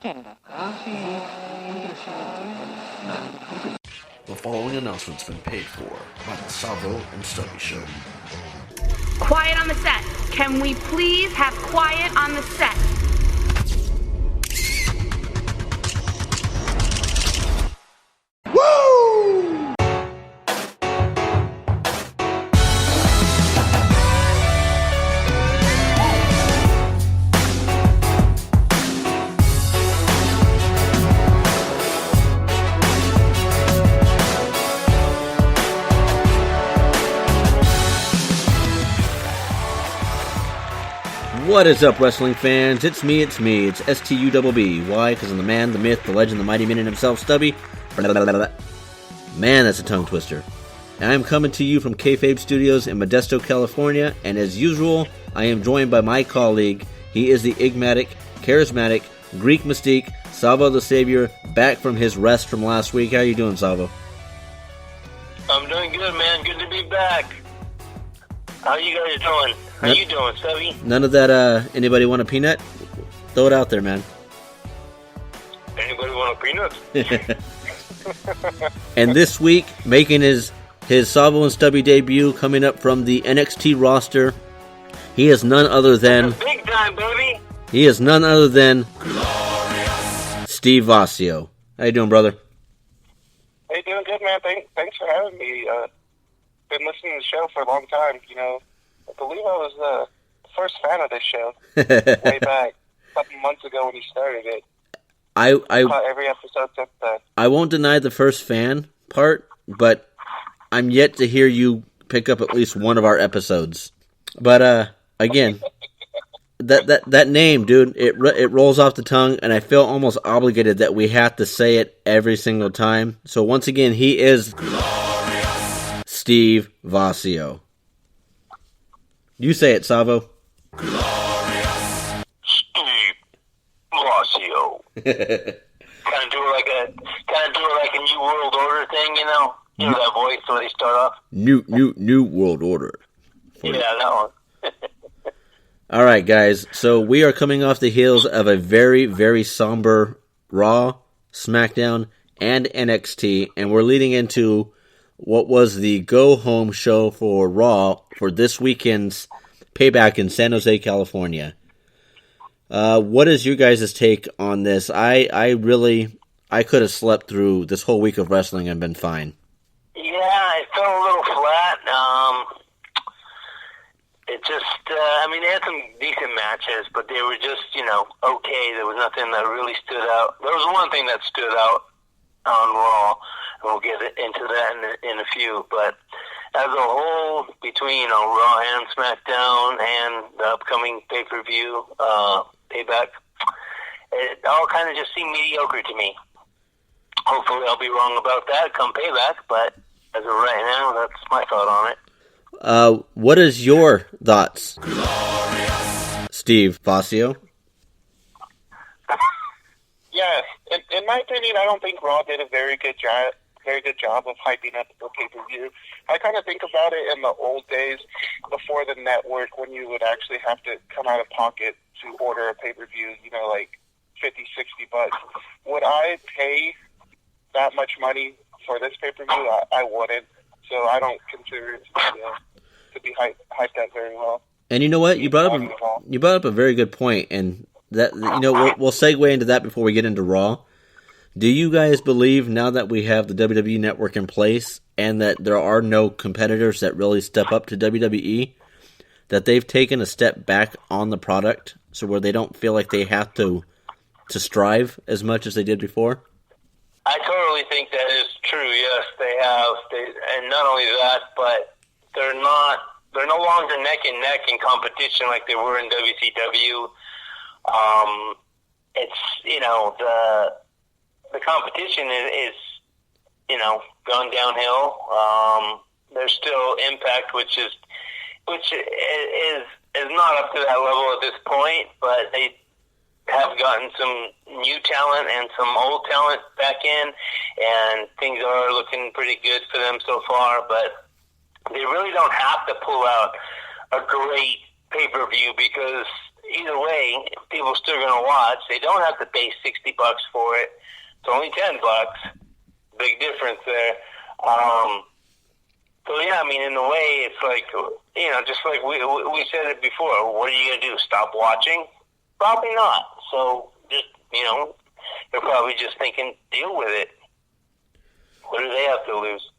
The following announcement's been paid for by the Savvo and Stubby Show. Quiet on the set. Can we please have quiet on the set? What is up, wrestling fans? It's me. It's S-T-U-B-B. Why? Because I'm the man, the myth, the legend, the mighty minute himself, Stubby. Man, that's a tongue twister. And I'm coming to you from Kayfabe Studios in Modesto, California, and as usual, I am joined by my colleague. He is the enigmatic, charismatic, Greek mystique, Savvo the Savior, back from his rest from last week. How you doing, Savvo? I'm doing good, man. Good to be back. How you guys doing? How you doing, Stubby? None of that, anybody want a peanut? Throw it out there, man. Anybody want a peanut? And this week, making his Savvo and Stubby debut, coming up from the NXT roster, he is none other than... Big time, baby! He is none other than... Steve Vacio. How you doing, brother? Hey, doing good, man. Thanks for having me. Been listening to the show for a long time, you know. I believe I was the first fan of this show way back a couple months ago when he started it. I caught every episode since then. I won't deny the first fan part, but I'm yet to hear you pick up at least one of our episodes. But again, that name, dude, it rolls off the tongue, and I feel almost obligated that we have to say it every single time. So once again, he is Steve Vacio. You say it, Savvo. Glorious Steve Vacio. kind of do it like a New World Order thing, you know? You know that voice when they start off? New World Order. Yeah, that one. All right, guys. So we are coming off the heels of a very, very somber Raw, Smackdown, and NXT, and we're leading into what was the go-home show for Raw for this weekend's Payback in San Jose, California. What is your guys' take on this? I could have slept through this whole week of wrestling and been fine. Yeah, it felt a little flat. It just, they had some decent matches, but they were just, okay. There was nothing that really stood out. There was one thing that stood out on Raw, and we'll get into that in a few, but as a whole, between Raw and SmackDown and the upcoming pay-per-view, Payback, it all kind of just seemed mediocre to me. Hopefully I'll be wrong about that come Payback, but as of right now, that's my thought on it. What is your thoughts, Steve Vacio? Yeah, in my opinion, I don't think Raw did a very good job of hyping up the pay-per-view. I kind of think about it in the old days before the network when you would actually have to come out of pocket to order a pay-per-view, like $50, $60. Would I pay that much money for this pay-per-view? I wouldn't. So I don't consider it to be hyped up very well. And you know what? You brought up a very good point, and that we'll segue into that before we get into Raw. Do you guys believe, now that we have the WWE Network in place and that there are no competitors that really step up to WWE, that they've taken a step back on the product, so where they don't feel like they have to strive as much as they did before? I totally think that is true. Yes, they have. And not only that, but they're no longer neck and neck in competition like they were in WCW. It's the competition is gone downhill. There's still Impact, which is not up to that level at this point, but they have gotten some new talent and some old talent back in, and things are looking pretty good for them so far, but they really don't have to pull out a great pay-per-view because, either way, people still going to watch. They don't have to pay $60 for it. It's only $10. Big difference there. So yeah, I mean, in a way, it's like, you know, just like we said it before. What are you going to do? Stop watching? Probably not. So just, you know, they're probably just thinking, deal with it. What do they have to lose?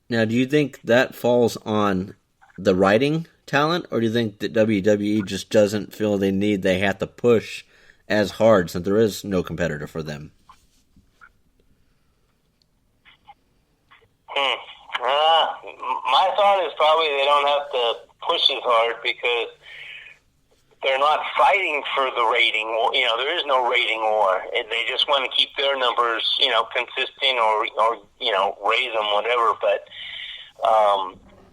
Now, do you think that falls on the writing talent, or do you think that WWE just doesn't feel they have to push as hard since there is no competitor for them? My thought is probably they don't have to push as hard because they're not fighting for the rating. You know, there is no rating war. They just want to keep their numbers, you know, consistent or you know, raise them, whatever. But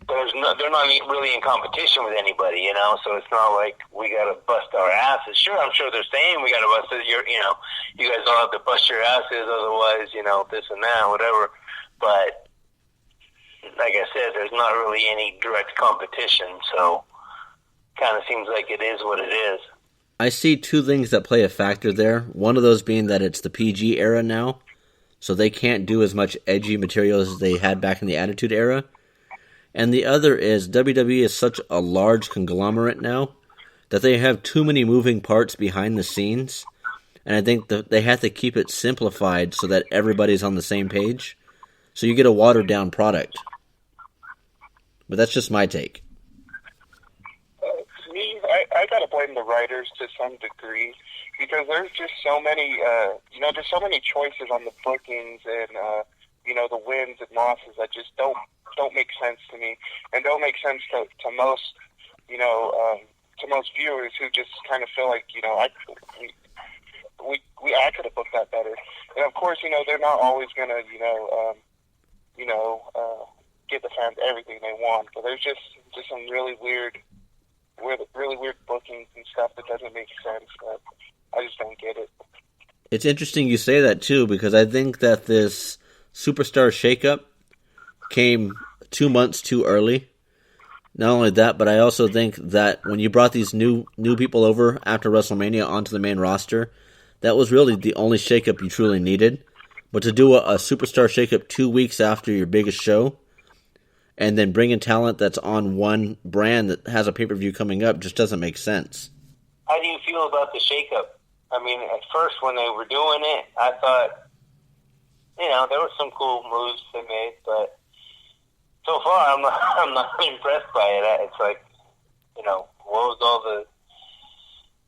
they're not really in competition with anybody, you know. So it's not like we got to bust our asses. Sure, I'm sure they're saying we got to bust it. You know, you guys don't have to bust your asses, otherwise, you know, this and that, whatever. But like I said, there's not really any direct competition, so kind of seems like it is what it is. I see two things that play a factor there. One of those being that it's the PG era now, so they can't do as much edgy material as they had back in the Attitude Era. And the other is WWE is such a large conglomerate now that they have too many moving parts behind the scenes, and I think that they have to keep it simplified so that everybody's on the same page, so you get a watered-down product. But that's just my take. I gotta blame the writers to some degree because there's just so many, there's so many choices on the bookings and the wins and losses that just don't make sense to me and don't make sense to most, to most viewers who just kind of feel like, I could have booked that better. And of course, they're not always gonna, give the fans everything they want, but there's just some really weird bookings and stuff that doesn't make sense. But I just don't get it. It's interesting you say that too, because I think that this Superstar Shakeup came 2 months too early. Not only that, but I also think that when you brought these new people over after WrestleMania onto the main roster, that was really the only shakeup you truly needed. But to do a Superstar Shakeup 2 weeks after your biggest show, and then bring in talent that's on one brand that has a pay-per-view coming up just doesn't make sense. How do you feel about the shakeup? I mean, at first when they were doing it, I thought, there were some cool moves they made, but so far I'm not impressed by it. It's like, what was all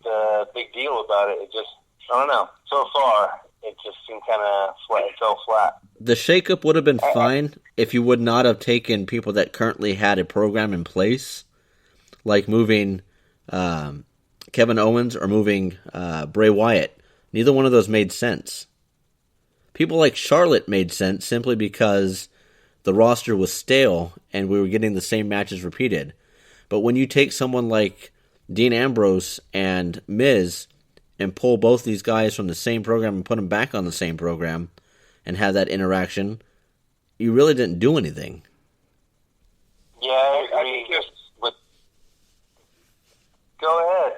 the big deal about it? It just, I don't know. So far, it just seemed kind of flat. It fell flat. The shakeup would have been fine if you would not have taken people that currently had a program in place, like moving Kevin Owens or moving Bray Wyatt. Neither one of those made sense. People like Charlotte made sense simply because the roster was stale and we were getting the same matches repeated. But when you take someone like Dean Ambrose and Miz and pull both these guys from the same program and put them back on the same program and have that interaction, you really didn't do anything. Yeah, I mean, go ahead.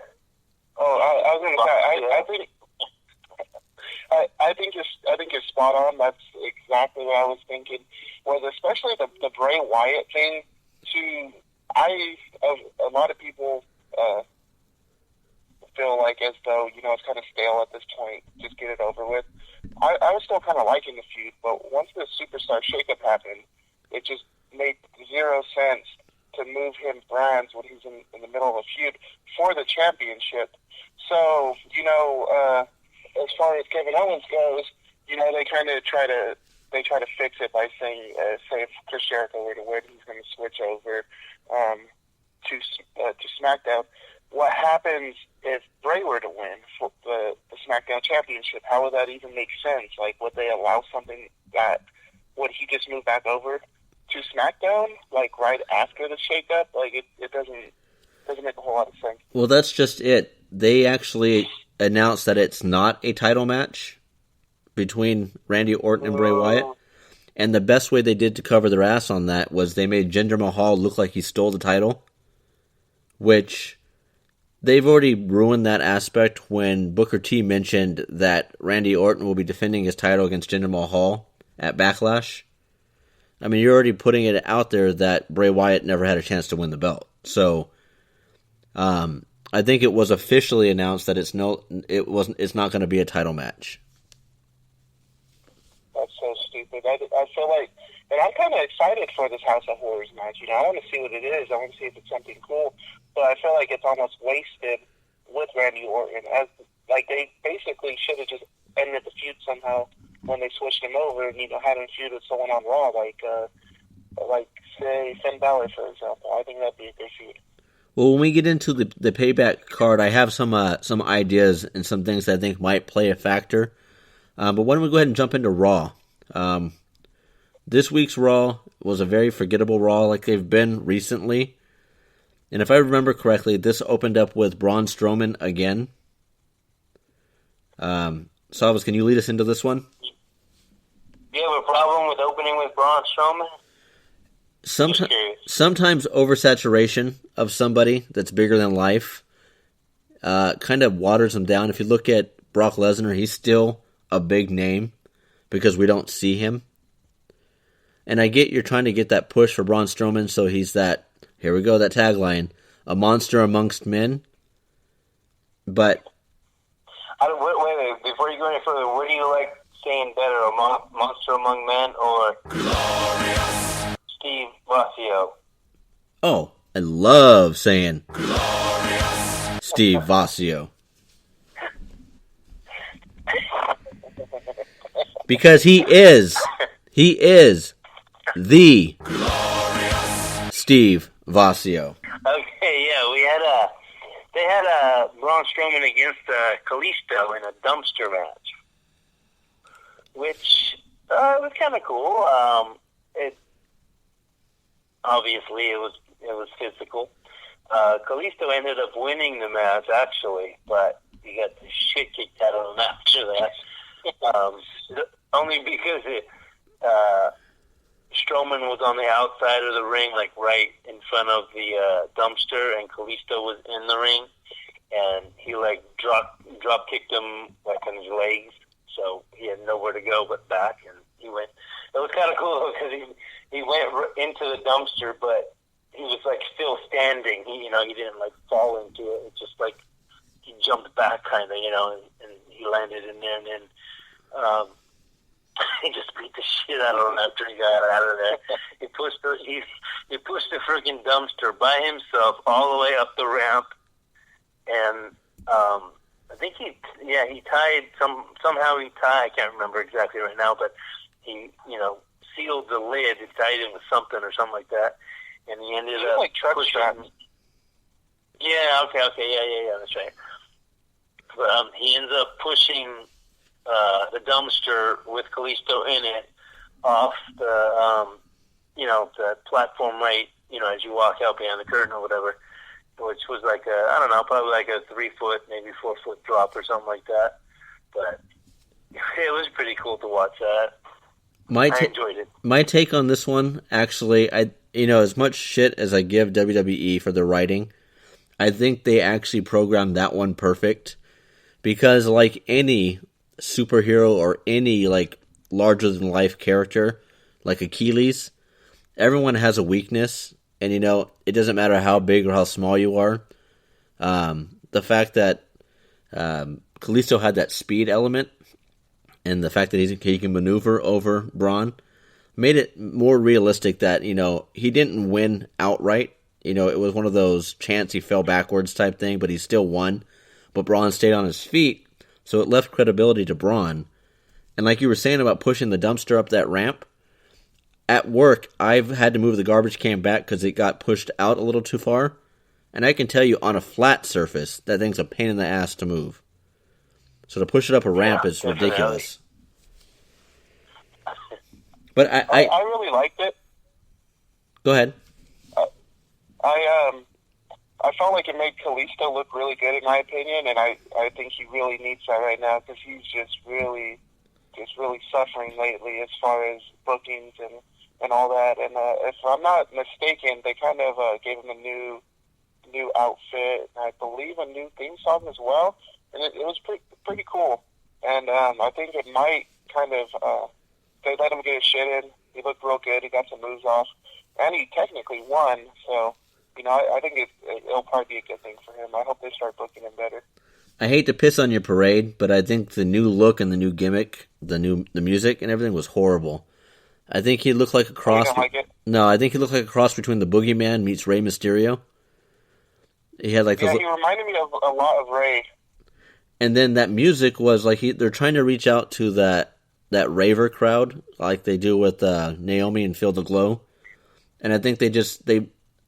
Oh, I was going to say, I think you're spot on. That's exactly what I was thinking. Was especially the Bray Wyatt thing. A lot of people feel like as though it's kind of stale at this point. Just get it over with. I was still kind of liking the feud, but once the Superstar Shakeup happened, it just made zero sense to move him brands when he's in the middle of a feud for the championship. So, as far as Kevin Owens goes, they kind of try to fix it by saying, say if Chris Jericho were to win, he's going to switch over to SmackDown. What happens if Bray were to win for the SmackDown Championship? How would that even make sense? Like, would they allow something that, would he just move back over to SmackDown, like, right after the shakeup? Like, it doesn't make a whole lot of sense. Well, that's just it. They actually announced that it's not a title match between Randy Orton and Bray Wyatt. And the best way they did to cover their ass on that was they made Jinder Mahal look like he stole the title, which they've already ruined that aspect when Booker T mentioned that Randy Orton will be defending his title against Jinder Mahal at Backlash. I mean, you're already putting it out there that Bray Wyatt never had a chance to win the belt. So, I think it was officially announced that it's not going to be a title match. That's so stupid. I feel like, and I'm kind of excited for this House of Horrors match. I want to see what it is. I want to see if it's something cool. But I feel like it's almost wasted with Randy Orton. They basically should have just ended the feud somehow when they switched him over and had him feud with someone on Raw, like say Finn Balor, for example. I think that'd be a good feud. Well, when we get into the Payback card, I have some ideas and some things that I think might play a factor. But why don't we go ahead and jump into Raw? This week's Raw was a very forgettable Raw like they've been recently. And if I remember correctly, this opened up with Braun Strowman again. Salvas, can you lead us into this one? Do you have a problem with opening with Braun Strowman? Sometimes oversaturation of somebody that's bigger than life kind of waters them down. If you look at Brock Lesnar, he's still a big name because we don't see him. And I get you're trying to get that push for Braun Strowman, so he's that, here we go, that tagline, a monster amongst men. But wait, before you go any further, what do you like saying better, a monster among men or Glorious Steve Vacio? Oh, I love saying Glorious Steve Vacio. Because he is the Glorious Steve Vacio. Okay, yeah, they had Braun Strowman against Callisto in a dumpster match, which was kind of cool. It was physical. Kalisto ended up winning the match actually, but he got the shit kicked out of him after that. Only because Strowman was on the outside of the ring, like right in front of the dumpster, and Kalisto was in the ring, and he like drop kicked him like on his legs, so he had nowhere to go but back, and he went. It was kind of cool because he went into the dumpster, but he was like still standing. He didn't like fall into it. It's just like he jumped back kind of, and he landed in there, and then he just beat the shit out of him after he got out of there. He pushed the freaking dumpster by himself all the way up the ramp, and I think he tied somehow he tied. I can't remember exactly right now, but he sealed the lid. He tied it with something or something like that, and he ended up like truck pushing. straps. Yeah, okay, yeah, that's right. But he ends up pushing the dumpster with Callisto in it off the the platform right, as you walk out behind the curtain or whatever, which was like probably like a 3 foot, maybe 4 foot drop or something like that. But it was pretty cool to watch that. I enjoyed it. My take on this one, actually, as much shit as I give WWE for their writing, I think they actually programmed that one perfect. Because like any superhero or any like larger than life character, like Achilles, everyone has a weakness, and it doesn't matter how big or how small you are. The fact that Callisto had that speed element, and the fact that he can maneuver over Braun, made it more realistic that, he didn't win outright. It was one of those chance he fell backwards type thing, but he still won. But Braun stayed on his feet, so it left credibility to Braun. And like you were saying about pushing the dumpster up that ramp, at work, I've had to move the garbage can back because it got pushed out a little too far. And I can tell you, on a flat surface, that thing's a pain in the ass to move. So to push it up a ramp is ridiculous. But I really liked it. Go ahead. I felt like it made Callisto look really good, in my opinion, and I think he really needs that right now because he's just really suffering lately as far as bookings and all that. And if I'm not mistaken, they kind of gave him a new new outfit, and I believe a new theme song as well. And it was pretty cool. And I think it might kind of, they let him get his shit in. He looked real good. He got some moves off. And he technically won. So, I think it'll probably be a good thing for him. I hope they start booking him better. I hate to piss on your parade, but I think the new look and the new gimmick, the music and everything was horrible. I think he looked like a cross. You don't like it? No, I think he looked like a cross between the Boogeyman meets Rey Mysterio. He had like he reminded me of a lot of Ray. And then that music was like they're trying to reach out to that raver crowd, like they do with Naomi and Feel the Glow. And I think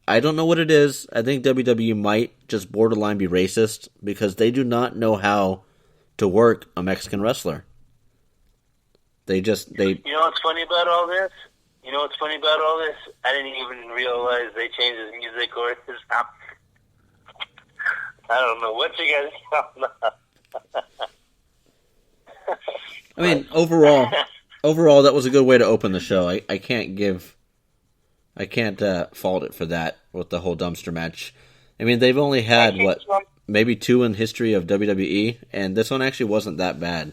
I don't know what it is. I think WWE might just borderline be racist because they do not know how to work a Mexican wrestler. You know what's funny about all this? I didn't even realize they changed his music or his. I don't know what you guys talking about. I mean, overall, that was a good way to open the show. I can't fault it for that with the whole dumpster match. I mean, they've only had maybe 2 in the history of WWE, and this one actually wasn't that bad.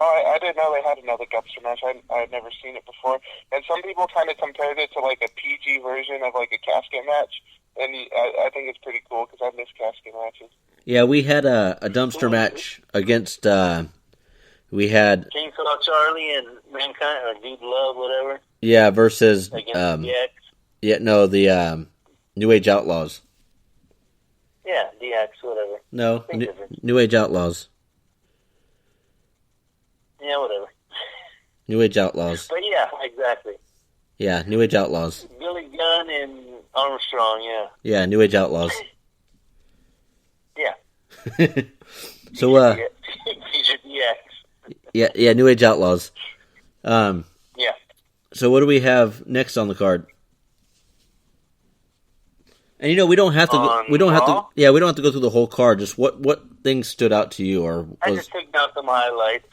Oh, I didn't know they had another dumpster match. I had never seen it before. And some people kind of compared it to like a PG version of like a casket match. And I think it's pretty cool because I miss casket matches. Yeah, we had a dumpster match against. We had Chainsaw Charlie and Mankind or Dude Love, whatever. Yeah, versus against DX. Yeah, no, the New Age Outlaws. Yeah, DX, whatever. No, New Age Outlaws. Yeah, whatever. New Age Outlaws. But yeah, exactly. Yeah, New Age Outlaws. Billy Gunn and Armstrong, yeah. Yeah, New Age Outlaws. Yeah. So, Feature DX. Yeah, New Age Outlaws. Yeah. So what do we have next on the card? And we don't have to. We don't have to. Yeah, we don't have to go through the whole card. Just what things stood out to you, or I just picked out some highlights.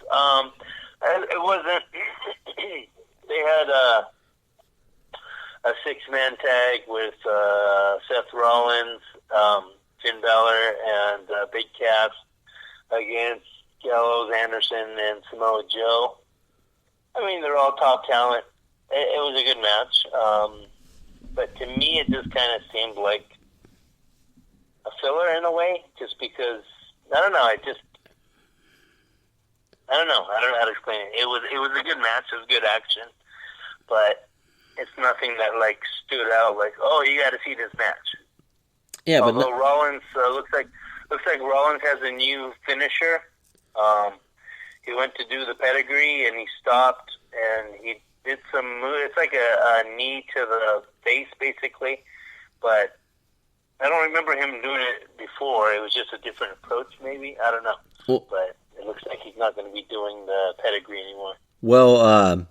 It wasn't. They had a 6-man tag with Seth Rollins, Finn Balor, and Big Cass against Gallows, Anderson, and Samoa Joe. I mean, they're all top talent. It was a good match. But to me, it just kind of seemed like a filler in a way, just because, I don't know, I don't know how to explain it. It was a good match, it was good action, but it's nothing that, like, stood out, like, oh, you got to see this match. Yeah, but although Rollins, looks like Rollins has a new finisher. He went to do the pedigree, and he stopped, and he did some move. It's like a knee to the face, basically. But I don't remember him doing it before. It was just a different approach, maybe. I don't know. Well, but it looks like he's not going to be doing the pedigree anymore. Well,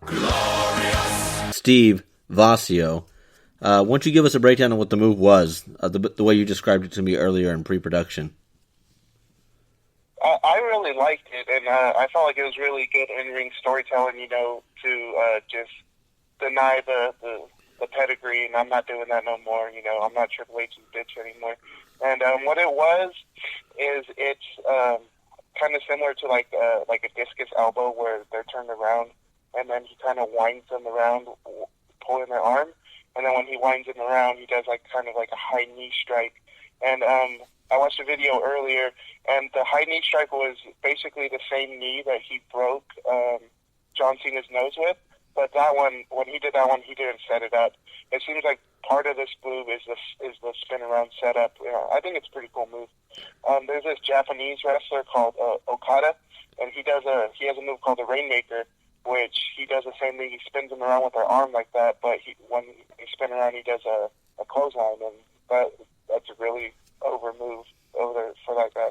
Steve Vacio, why don't you give us a breakdown of what the move was, the way you described it to me earlier in pre-production? I really liked it, and I felt like it was really good in-ring storytelling, to just deny the pedigree, and I'm not doing that no more, I'm not Triple H's bitch anymore. And what it was is it's kind of similar to like a discus elbow where they're turned around, and then he kind of winds them around, pulling their arm, and then when he winds them around, he does kind of like a high knee strike. And I watched a video earlier, and the high knee strike was basically the same knee that he broke John Cena's nose with. But that one, when he did that one, he didn't set it up. It seems like part of this move is the spin around setup. I think it's a pretty cool move. There's this Japanese wrestler called Okada, and he has a move called the Rainmaker, which he does the same thing. He spins them around with their arm like that, but when they spin around, he does a clothesline, and that's a really over move over there for that guy.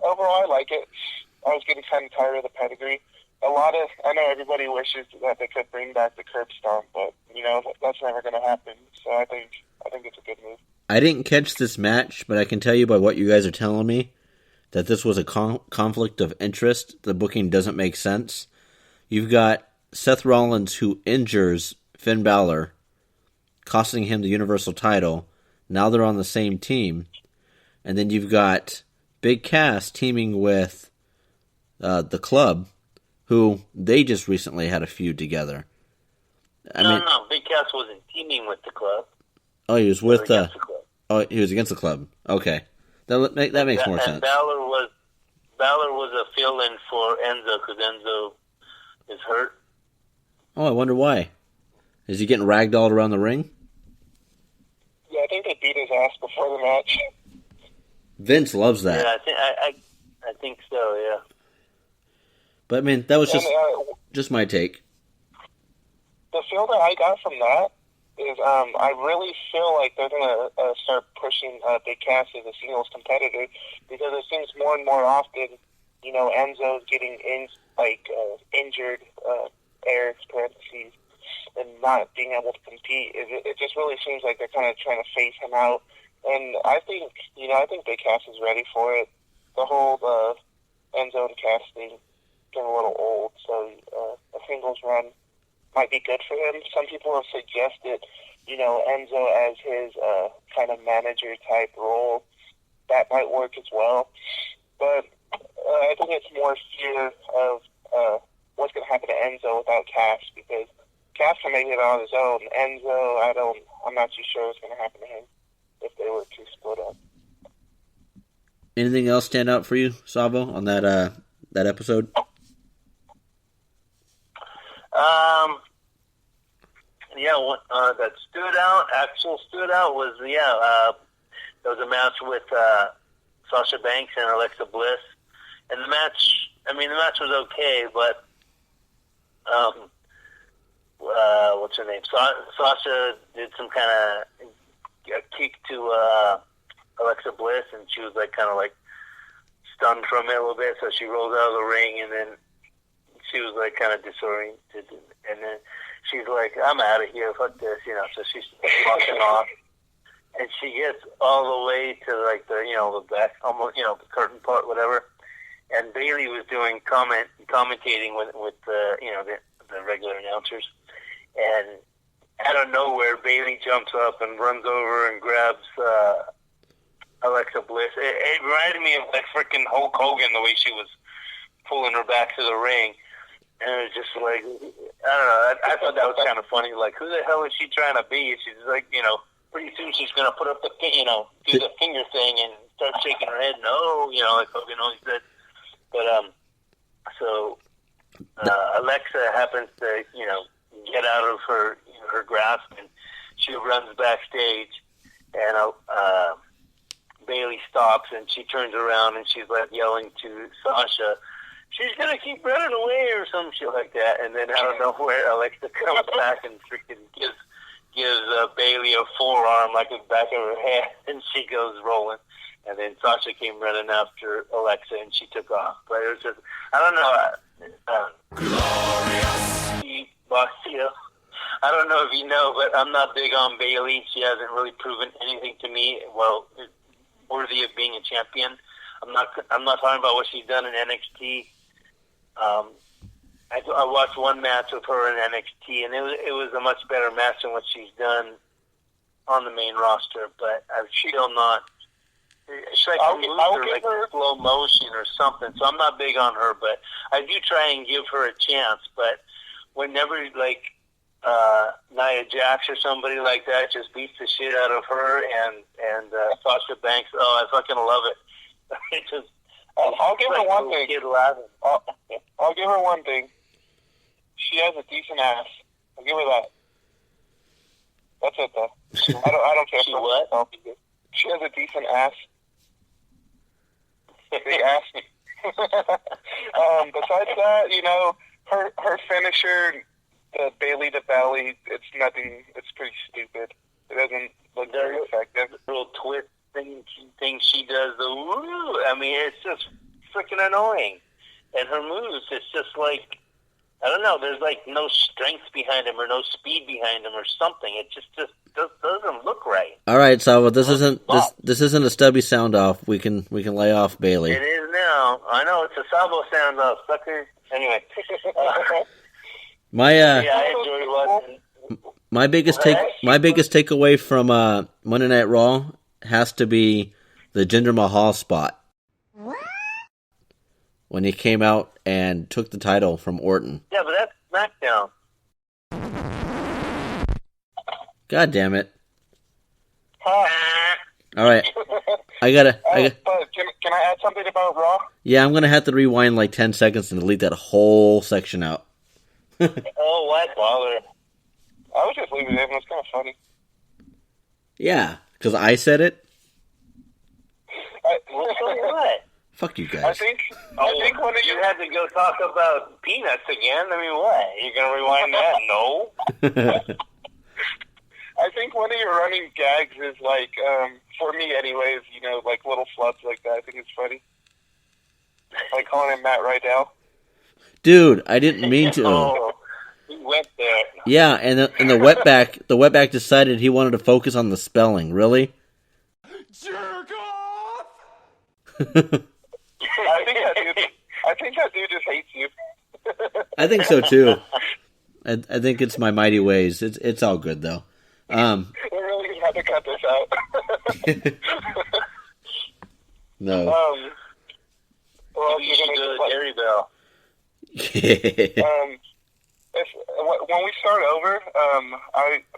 Overall, I like it. I was getting kind of tired of the pedigree. I know everybody wishes that they could bring back the curb stomp, but that's never going to happen. So I think it's a good move. I didn't catch this match, but I can tell you by what you guys are telling me that this was a conflict of interest. The booking doesn't make sense. You've got Seth Rollins who injures Finn Balor, costing him the Universal title. Now they're on the same team. And then you've got Big Cass teaming with the Club, who they just recently had a feud together. No, Big Cass wasn't teaming with the Club. Oh, he was with the Club. Oh, he was against the Club. Okay, that makes more sense. And Balor was a fill-in for Enzo because Enzo is hurt. Oh, I wonder why. Is he getting ragdolled around the ring? Yeah, I think they beat his ass before the match. Vince loves that. Yeah, I think so. Yeah. But I mean, that was just my take. The feel that I got from that is I really feel like they're going to start pushing Big Cass as a singles competitor because it seems more and more often, Enzo's getting injured, parentheses, and not being able to compete. It just really seems like they're kind of trying to phase him out. And I think Big Cass is ready for it. The whole Enzo and Cass thing getting a little old, so a singles run might be good for him. Some people have suggested, Enzo as his kind of manager type role. That might work as well. But I think it's more fear of what's going to happen to Enzo without Cass, because Cass can make it on his own. Enzo, I'm not too sure what's going to happen to him if they were to split up. Anything else stand out for you, Savvo, on that episode? What that stood out was there was a match with Sasha Banks and Alexa Bliss, and the match was okay, but what's her name? Sasha did some kind of kick to Alexa Bliss, and she was kind of stunned from it a little bit, so she rolled out of the ring, and then she was kind of disoriented, and then she's like, I'm out of here, fuck this, so she's walking off, and she gets all the way to the back, almost, the curtain part, whatever, and Bayley was doing commentating with the regular announcers, and out of nowhere, Bayley jumps up and runs over and grabs Alexa Bliss. It reminded me of freaking Hulk Hogan, the way she was pulling her back to the ring. And it was just I don't know, I thought that was kind of funny. Who the hell is she trying to be? She's pretty soon she's going to put up the, do the finger thing and start shaking her head. No, like Hogan always said. But, Alexa happens to, get out of her grasp, and she runs backstage, and Bayley stops, and she turns around, and she's yelling to Sasha, she's going to keep running away or some shit like that. And then out of nowhere, Alexa comes back and freaking gives Bayley a forearm the back of her head, and she goes rolling. And then Sasha came running after Alexa, and she took off. But it was just, I don't know. Glorious. Vacio. I don't know if you know, but I'm not big on Bayley. She hasn't really proven anything to me, worthy of being a champion. I'm not talking about what she's done in NXT. I watched one match with her in NXT, and it was a much better match than what she's done on the main roster. But I'm still not. It's moves are slow motion or something. So I'm not big on her, but I do try and give her a chance. But whenever Nia Jax or somebody like that just beats the shit out of her and Sasha Banks, I fucking love it. It just. I'll give her one thing. I'll give her one thing. She has a decent ass. I'll give her that. That's it, though. I don't care. She what? She has a decent ass. Big ass. Besides that, her finisher, the Bayley to Belly, it's nothing. It's pretty stupid. It doesn't look very effective. Little twist thing she does, the woo. I mean, it's just freaking annoying. And her moves, it's just I don't know, there's no strength behind them or no speed behind them or something. It just doesn't look right. All right, Salvo, this isn't a Stubby sound off. We can lay off Bayley. It is now. I know it's a Savvo sound off, sucker. Anyway. I enjoyed watching. My biggest My biggest takeaway from Monday Night Raw has to be the Jinder Mahal spot. When he came out and took the title from Orton. Yeah, but that's SmackDown. God damn it. Huh. All right. I gotta... But can I add something about Raw? Yeah, I'm going to have to rewind like 10 seconds and delete that whole section out. Oh, why bother? I was just leaving it in. It was kind of funny. Yeah, because I said it. Well, so what? Fuck you guys. I think one of You had to go talk about peanuts again? I mean, what? You going to rewind that? No. I think one of your running gags is like, for me anyways, like little flubs like that. I think it's funny. Like calling him Matt Rydell. Dude, I didn't mean to. Oh, he went there. Yeah, and the wetback decided he wanted to focus on the spelling. Really? Jerk off! I think that dude just hates you. I think so too. I think it's my mighty ways. It's all good though. We're really gonna have to cut this out. No. Well, You you're should gonna go just to Dairy Bell. when we start over,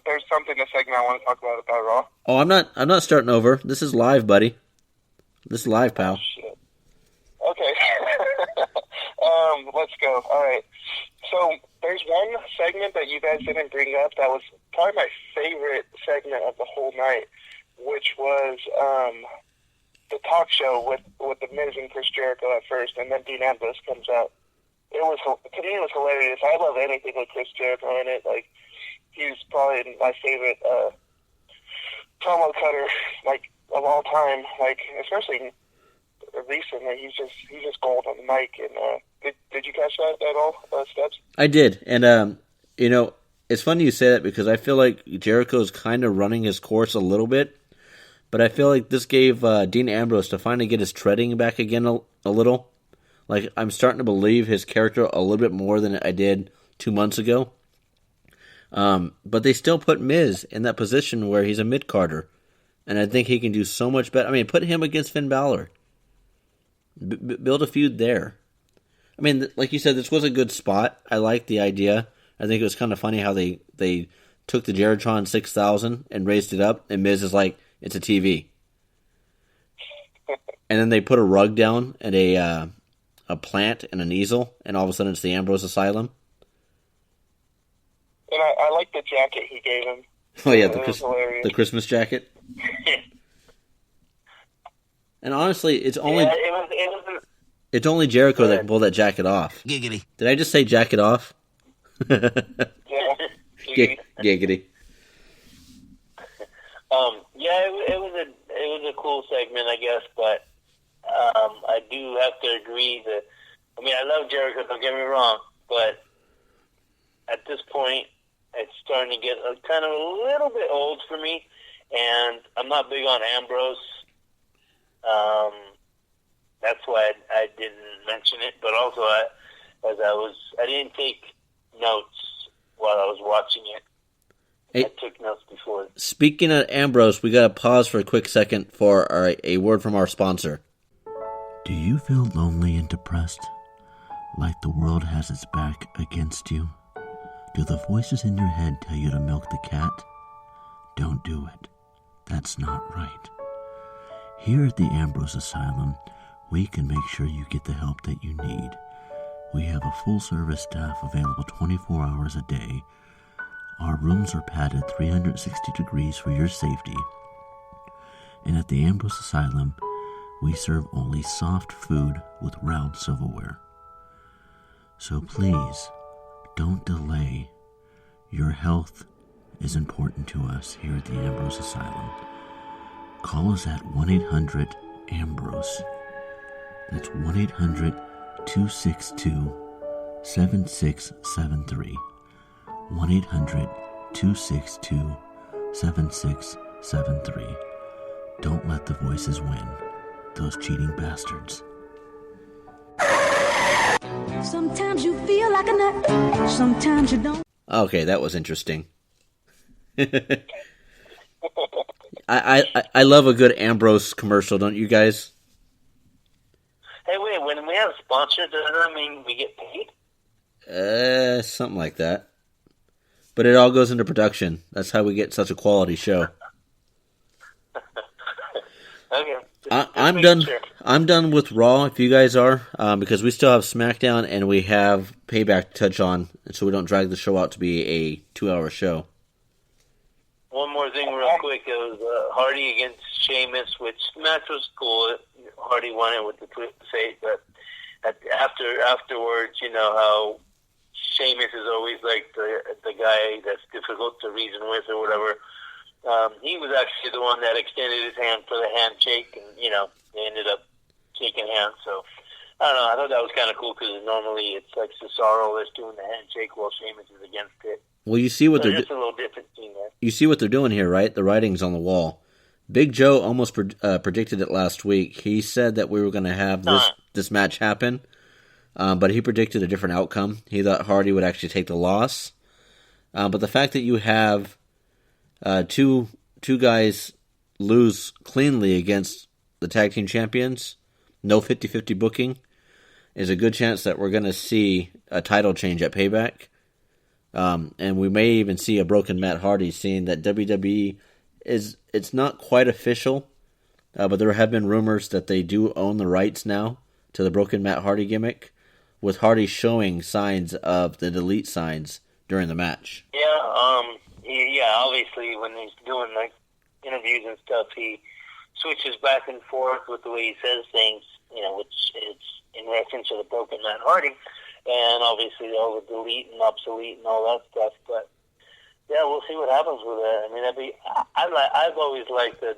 there's something a segment I want to talk about Raw. Oh, I'm not starting over. This is live, buddy. This is live, pal. Shit. Okay. Let's go. All right. So there's one segment that you guys didn't bring up that was probably my favorite segment of the whole night, which was the talk show with the Miz and Chris Jericho at first, and then Dean Ambrose comes out. To me, it was hilarious. I love anything with Chris Jericho in it. Like, he's probably my favorite promo cutter, like, of all time. Like, especially recently, he's just gold on the mic. And did you catch that at all, Steps? I did, and it's funny you say that because I feel like Jericho's kind of running his course a little bit, but I feel like this gave Dean Ambrose to finally get his treading back again a little. Like, I'm starting to believe his character a little bit more than I did 2 months ago. But they still put Miz in that position where he's a mid-carder. And I think he can do so much better. I mean, put him against Finn Balor. Build a feud there. I mean, like you said, this was a good spot. I liked the idea. I think it was kind of funny how they took the Geritron 6000 and raised it up. And Miz is like, it's a TV. And then they put a rug down and a plant and an easel, and all of a sudden it's the Ambrose Asylum. And I like the jacket he gave him. Oh yeah, the Christmas jacket. And honestly, it's only it's only Jericho that can pull that jacket off. Giggity. Did I just say jacket off? Yeah. Giggity. Yeah, it was a cool segment, I guess, but I do have to agree that, I mean, I love Jericho, don't get me wrong, but at this point, it's starting to get kind of a little bit old for me, and I'm not big on Ambrose. That's why I didn't mention it, but also I didn't take notes while I was watching it. Hey, I took notes before. Speaking of Ambrose, we got to pause for a quick second for a word from our sponsor. Do you feel lonely and depressed? Like the world has its back against you? Do the voices in your head tell you to milk the cat? Don't do it. That's not right. Here at the Ambrose Asylum, we can make sure you get the help that you need. We have a full-service staff available 24 hours a day. Our rooms are padded 360 degrees for your safety. And at the Ambrose Asylum, we serve only soft food with round silverware. So please, don't delay. Your health is important to us here at the Ambrose Asylum. Call us at 1-800-AMBROSE. That's 1-800-262-7673. 1-800-262-7673. Don't let the voices win. Those cheating bastards. Sometimes you feel like a nut, sometimes you don't. Okay, that was interesting. I love a good Ambrose commercial, don't you guys? Hey, wait, when we have a sponsor, does that mean we get paid? Something like that. But it all goes into production. That's how we get such a quality show. Okay. I'm done. Sure. I'm done with Raw. If you guys are, because we still have SmackDown and we have Payback to touch on, so we don't drag the show out to be a 2-hour show. One more thing, real quick. It was Hardy against Sheamus, which match was cool. Hardy won it with the twist of fate, but afterwards, you know how Sheamus is always like the guy that's difficult to reason with or whatever. He was actually the one that extended his hand for the handshake, and, you know, they ended up shaking hands. So, I don't know, I thought that was kind of cool, because normally it's like Cesaro that's doing the handshake while Sheamus is against it. Well, you see what so they're just a little different scene there. You see what they're doing here, right? The writing's on the wall. Big Joe almost predicted it last week. He said that we were going to have this match happen, but he predicted a different outcome. He thought Hardy would actually take the loss. But the fact that you have two guys lose cleanly against the tag team champions, no 50-50 booking, is a good chance that we're going to see a title change at Payback. And we may even see a broken Matt Hardy, seeing that WWE it's not quite official, but there have been rumors that they do own the rights now to the broken Matt Hardy gimmick, with Hardy showing signs of the delete signs during the match. Yeah, obviously when he's doing like interviews and stuff, he switches back and forth with the way he says things, you know, which is in reference to the broken Matt Hardy, and obviously all the delete and obsolete and all that stuff. But yeah, we'll see what happens with that. I mean, I've always liked the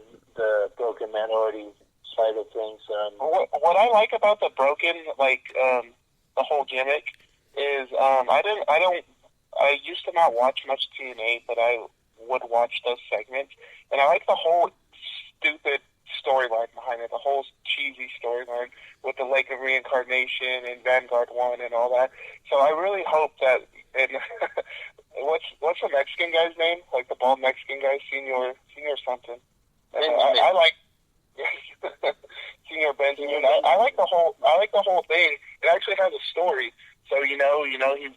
broken Matt Hardy side of things. What I like about the broken, the whole gimmick is I used to not watch much TNA, but I would watch those segments, and I like the whole stupid storyline behind it, the whole cheesy storyline with the Lake of Reincarnation and Vanguard 1 and all that. So I really hope that, and what's the Mexican guy's name? Like the bald Mexican guy, Senior something. I like Senior Benjamin. I like the whole thing. It actually has a story. So you know he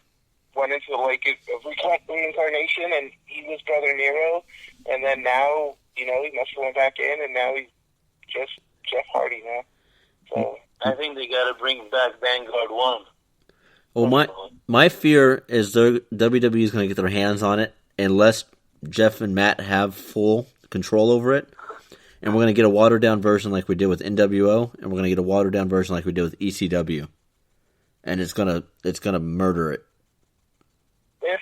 went into the Lake of Reincarnation, and he was Brother Nero, and then now, he must have went back in, and now he's just Jeff Hardy now. So I think they got to bring back Vanguard 1. Well, my fear is WWE is going to get their hands on it unless Jeff and Matt have full control over it, and we're going to get a watered down version like we did with NWO, and we're going to get a watered down version like we did with ECW, and it's gonna murder it. If,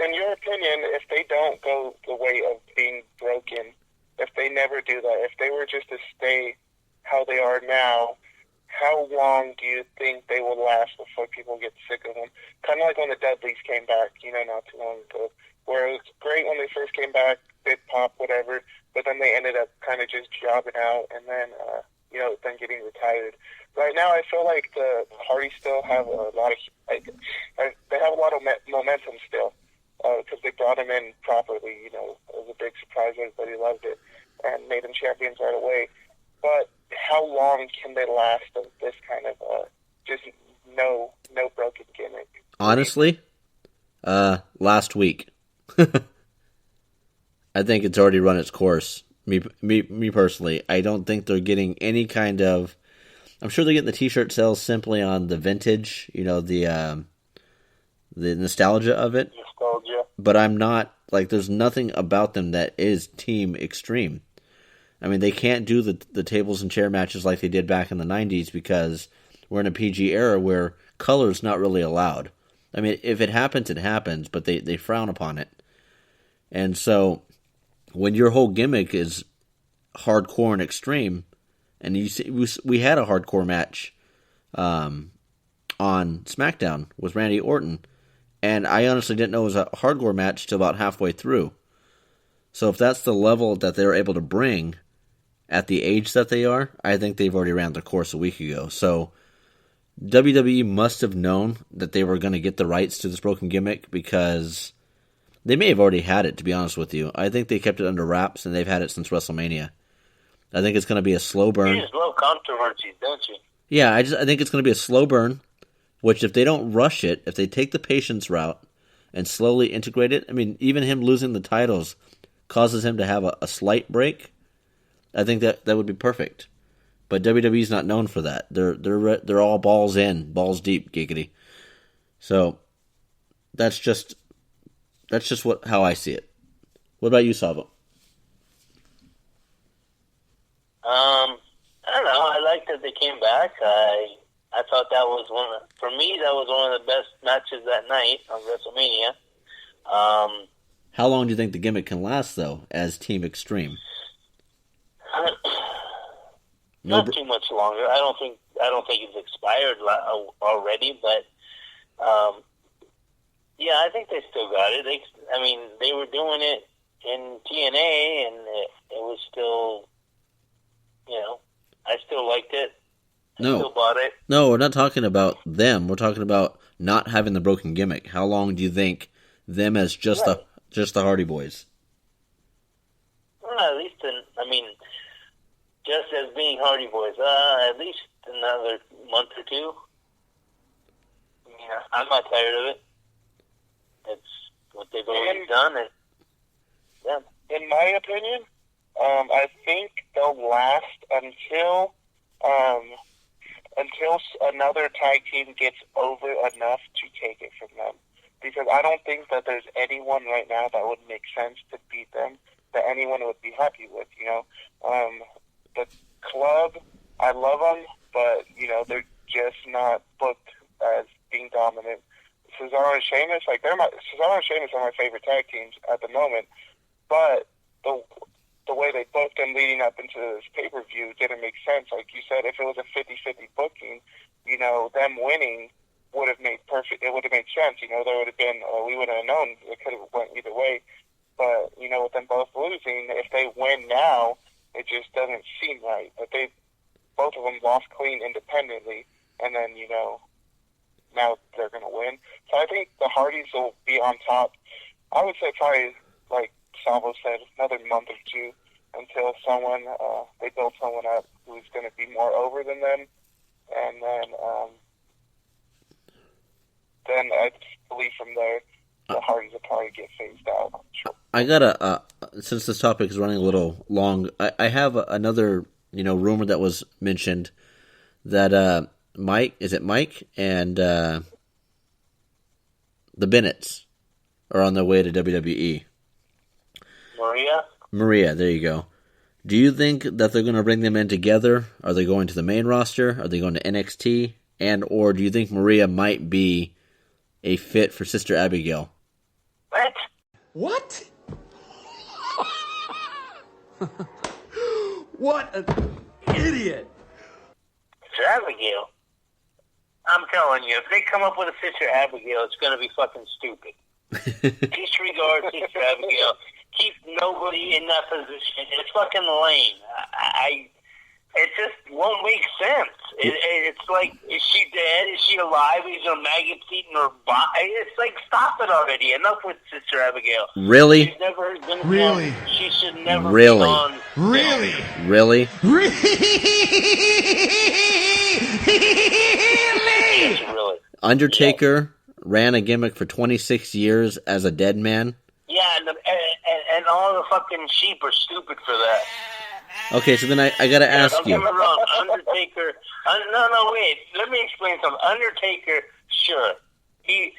in your opinion, if they don't go the way of being broken, if they never do that, if they were just to stay how they are now, how long do you think they will last before people get sick of them? Kind of like when the Dudleys came back, not too long ago, where it was great when they first came back, big pop, whatever, but then they ended up kind of just jobbing out and then, then getting retired. Right now, I feel like the Hardys still have a lot of, they have a lot of momentum still, because they brought him in properly, it was a big surprise, everybody loved it, and made them champions right away. But how long can they last of this kind of, just no broken gimmick? Honestly, last week. I think it's already run its course. Me personally, I don't think they're getting any kind of. I'm sure they're getting the T-shirt sales simply on the vintage, the nostalgia of it. Nostalgia. But I'm not there's nothing about them that is Team Extreme. I mean, they can't do the tables and chair matches like they did back in the 90s because we're in a PG era where color's not really allowed. I mean, if it happens, it happens, but they frown upon it. And so when your whole gimmick is hardcore and extreme, and you see, we had a hardcore match on SmackDown with Randy Orton, and I honestly didn't know it was a hardcore match till about halfway through. So if that's the level that they're able to bring at the age that they are, I think they've already ran their course a week ago. So WWE must have known that they were going to get the rights to this broken gimmick, because They may have already had it, to be honest with you. I think they kept it under wraps, and they've had it since WrestleMania. I think it's going to be a slow burn. You just love controversies, don't you? Yeah, I think it's going to be a slow burn, which if they don't rush it, if they take the patience route and slowly integrate it, I mean, even him losing the titles causes him to have a slight break. I think that would be perfect. But WWE's not known for that. They're all balls in, balls deep, giggity. So that's just how I see it. What about you, Savvo? I don't know. I like that they came back. I thought that was for me, that was one of the best matches that night on WrestleMania. How long do you think the gimmick can last, though, as Team Extreme? Not too much longer. I don't think it's expired already, but yeah, I think they still got it. They were doing it in TNA, and it was still, I still liked it. I still bought it. No, we're not talking about them. We're talking about not having the broken gimmick. How long do you think them as just the Hardy Boys? Well, at least, just as being Hardy Boys, at least another month or two. I'm not tired of it. It's what they've always done, and yeah. In my opinion, I think they'll last until another tag team gets over enough to take it from them. Because I don't think that there's anyone right now that would make sense to beat them, that anyone would be happy with, The Club, I love them, but, they're just not booked as being dominant. Cesaro and Sheamus, Cesaro and Sheamus are my favorite tag teams at the moment, but the way they booked them leading up into this pay-per-view didn't make sense. Like you said, if it was a 50-50 booking, them winning would have made sense. There would have been, we would have known it could have went either way. But, with them both losing, if they win now, it just doesn't seem right. But both of them lost clean independently, and then, now they're going to win. So I think the Hardys will be on top. I would say probably, like Savvo said, another month or two until they build someone up who's going to be more over than them. And then I believe from there, the Hardys will probably get phased out. Sure. I gotta, since this topic is running a little long, I have another, rumor that was mentioned that Mike and the Bennetts are on their way to WWE. Maria, there you go. Do you think that they're going to bring them in together? Are they going to the main roster? Are they going to NXT? Or do you think Maria might be a fit for Sister Abigail? What? What an idiot! Sister Abigail? I'm telling you, if they come up with a Sister Abigail, it's going to be fucking stupid. Disregard Sister Abigail. Keep nobody in that position. It's fucking lame. It just won't make sense. It's like, is she dead? Is she alive? Is there maggots eating her body? It's like, stop it already. Enough with Sister Abigail. Really? She's never been Really? She should never Really? be on. Really? Really? Yes, really. Undertaker ran a gimmick for 26 years as a dead man. Yeah, and all the fucking sheep are stupid for that. Okay, so then I gotta ask you. Don't get me wrong, Undertaker. No, wait. Let me explain something. Undertaker, sure, he's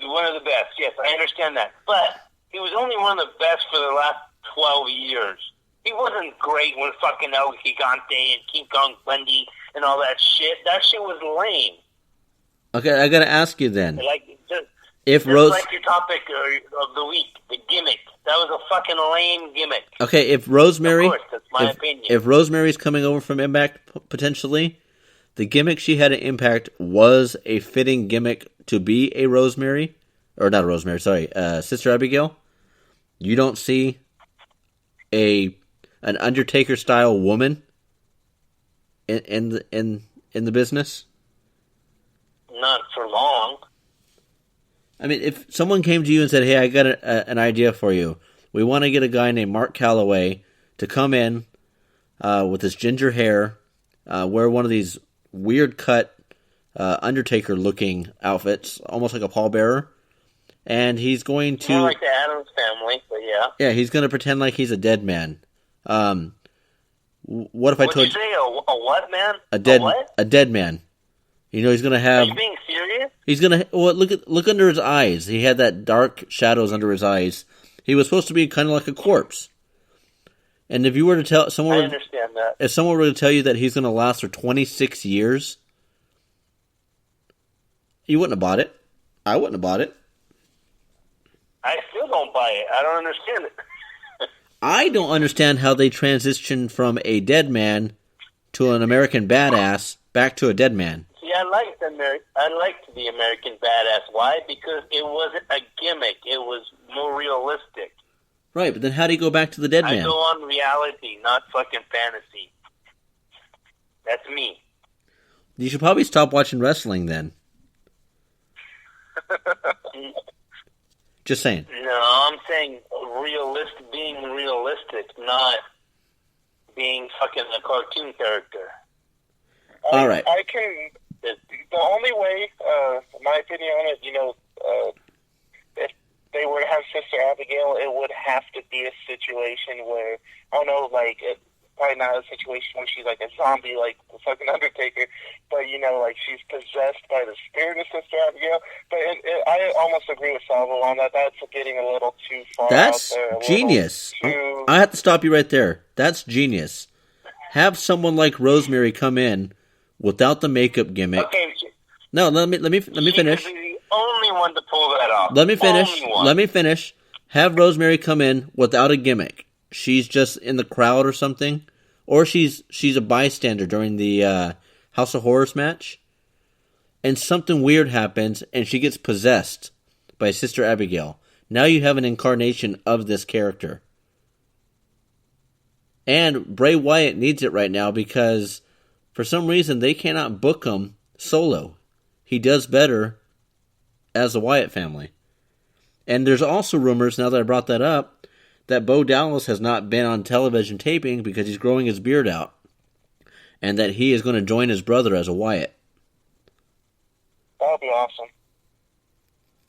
one of the best. Yes, I understand that. But he was only one of the best for the last 12 years. He wasn't great when fucking El Gigante and King Kong Bundy and all that shit. That shit was lame. Okay, I gotta ask you then. Like your topic of the week, the gimmick. That was a fucking lame gimmick. Okay, if Rosemary, of course, that's my opinion. If Rosemary's coming over from Impact potentially, the gimmick she had at Impact was a fitting gimmick to be a Rosemary, or not a Rosemary, sorry, Sister Abigail. You don't see an Undertaker style woman in the business. Not for long. I mean, if someone came to you and said, hey, I got an idea for you. We want to get a guy named Mark Calloway to come in with his ginger hair, wear one of these weird cut Undertaker-looking outfits, almost like a pallbearer. And he's going to... More like the Addams Family, but yeah. Yeah, he's going to pretend like he's a dead man. What if I told you say? A what, man? A dead man. You know, he's going to have... Are you being serious? He's going to... Well, look under his eyes. He had that dark shadows under his eyes. He was supposed to be kind of like a corpse. And if you were to tell someone... I understand that. If someone were to tell you that he's going to last for 26 years, you wouldn't have bought it. I wouldn't have bought it. I still don't buy it. I don't understand it. I don't understand how they transitioned from a dead man to an American badass back to a dead man. See, I liked the American badass. Why? Because it wasn't a gimmick. It was more realistic. Right, but then how do you go back to the dead man? I go on reality, not fucking fantasy. That's me. You should probably stop watching wrestling then. Just saying. No, I'm saying being realistic, not being fucking a cartoon character. All right. I can. The only way, my opinion on it, if they were to have Sister Abigail, it would have to be a situation where, I don't know, like, probably not a situation where she's like a zombie, like the fucking Undertaker, but, like she's possessed by the spirit of Sister Abigail. But I almost agree with Savvo on that. That's getting a little too far That's out there. genius. I have to stop you right there. That's genius. Have someone like Rosemary come in without the makeup gimmick. Okay. No, let me finish. She's the only one to pull that off. Let me finish. Have Rosemary come in without a gimmick. She's just in the crowd or something, or she's a bystander during the House of Horrors match, and something weird happens, and she gets possessed by Sister Abigail. Now you have an incarnation of this character. And Bray Wyatt needs it right now because for some reason they cannot book him solo. He does better as the Wyatt family. And there's also rumors, now that I brought that up, that Bo Dallas has not been on television taping because he's growing his beard out. And that he is going to join his brother as a Wyatt. That would be awesome.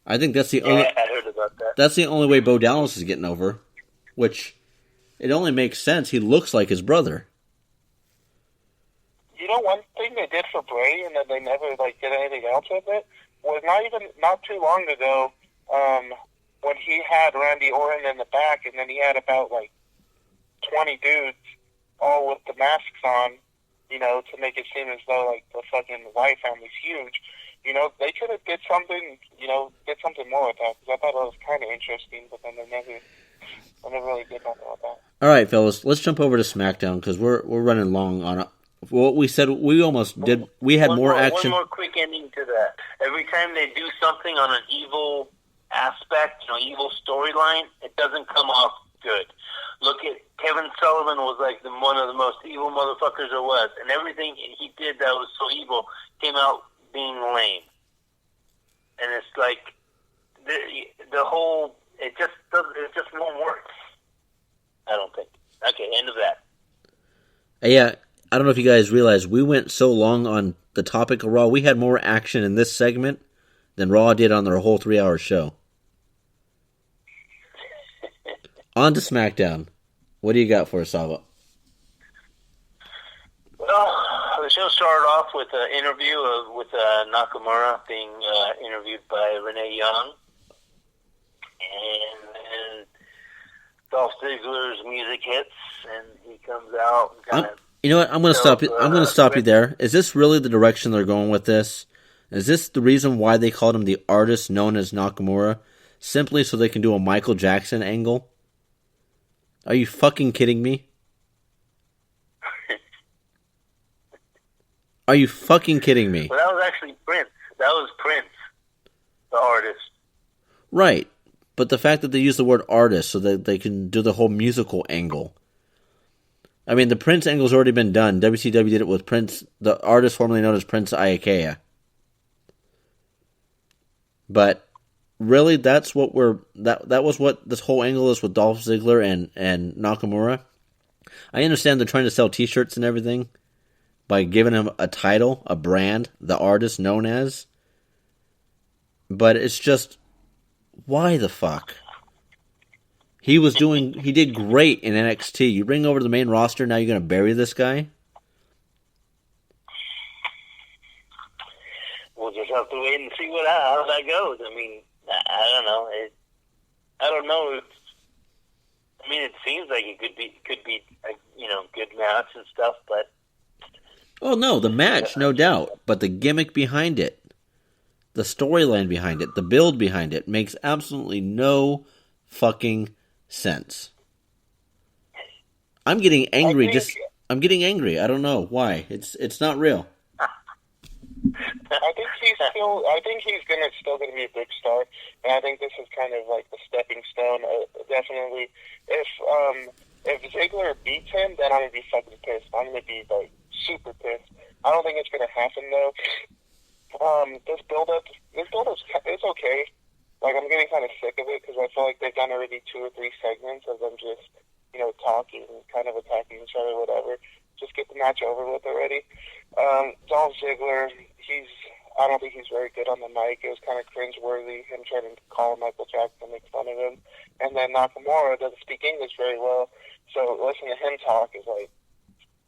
I think that's the only... I heard about that. That's the only way Bo Dallas is getting over. Which, it only makes sense. He looks like his brother. One thing they did for Bray, and then they never did anything else with it, was not too long ago, when he had Randy Orton in the back, and then he had about 20 dudes, all with the masks on, to make it seem as though the fucking Wyatt family's huge. They could have did something more with that, because I thought it was kind of interesting, but then they never really did nothing with that. All right, fellas, let's jump over to SmackDown because we're running long on it. What we said, we almost did. We had more action. One more quick ending to that. Every time they do something on an evil aspect, evil storyline, it doesn't come off good. Look at Kevin Sullivan was one of the most evil motherfuckers there was, and everything he did that was so evil came out being lame. And it's the whole it just won't work. I don't think. Okay, end of that. Yeah. I don't know if you guys realize, we went so long on the topic of Raw, we had more action in this segment than Raw did on their whole 3-hour show. On to SmackDown. What do you got for us, Savvo? Well, the show started off with an interview with Nakamura being interviewed by Renee Young. And then Dolph Ziggler's music hits, and he comes out and kind of... You know what? I'm going to stop you. I'm going to stop you there. Is this really the direction they're going with this? Is this the reason why they called him the artist known as Nakamura? Simply so they can do a Michael Jackson angle? Are you fucking kidding me? Are you fucking kidding me? Well, that was actually Prince. That was Prince, the artist. Right. But the fact that they use the word artist so that they can do the whole musical angle. I mean, the Prince angle's already been done. WCW did it with Prince, the artist formerly known as Prince Iakea. But really, that's what that was what this whole angle is with Dolph Ziggler and Nakamura. I understand they're trying to sell T-shirts and everything by giving him a title, a brand, the artist known as. But it's just, why the fuck? He did great in NXT. You bring over to the main roster, now you're going to bury this guy? We'll just have to wait and see how that goes. I mean, I don't know. I don't know. I mean, it seems like it could be a good match and stuff, but. Oh no, the match, no doubt, but the gimmick behind it, the storyline behind it, the build behind it makes absolutely no fucking sense. I'm getting angry. I'm getting angry. I don't know why. It's not real. I think he's still gonna be a big star, and I think this is kind of like the stepping stone. Definitely, if Ziggler beats him, then I'm gonna be fucking pissed. I'm gonna be like super pissed. I don't think it's gonna happen though. This build-up's it's okay. Like, I'm getting kind of sick of it because I feel like they've done already 2 or 3 segments of them just talking, kind of attacking each other, whatever. Just get the match over with already. Dolph Ziggler, I don't think he's very good on the mic. It was kind of cringeworthy, him trying to call Michael Jackson, make fun of him. And then Nakamura doesn't speak English very well, so listening to him talk is like...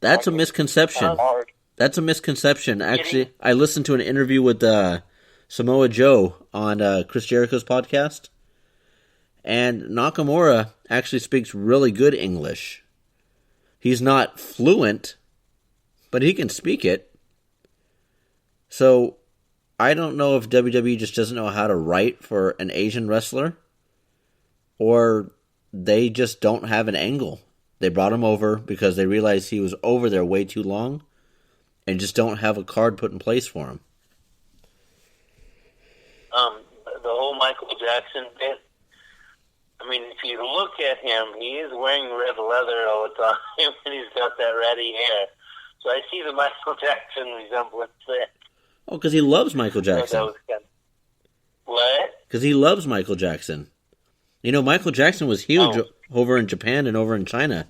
That's a misconception. That's a misconception. Actually, I listened to an interview with Samoa Joe on Chris Jericho's podcast, and Nakamura actually speaks really good English. He's not fluent, but he can speak it. So, I don't know if WWE just doesn't know how to write for an Asian wrestler, or they just don't have an angle. They brought him over because they realized he was over there way too long, and just don't have a card put in place for him. The whole Michael Jackson bit, I mean, if you look at him, he is wearing red leather all the time, and he's got that ratty hair. So I see the Michael Jackson resemblance there. Oh, because he loves Michael Jackson. So that was kind of, what? Because he loves Michael Jackson. Michael Jackson was huge over in Japan and over in China.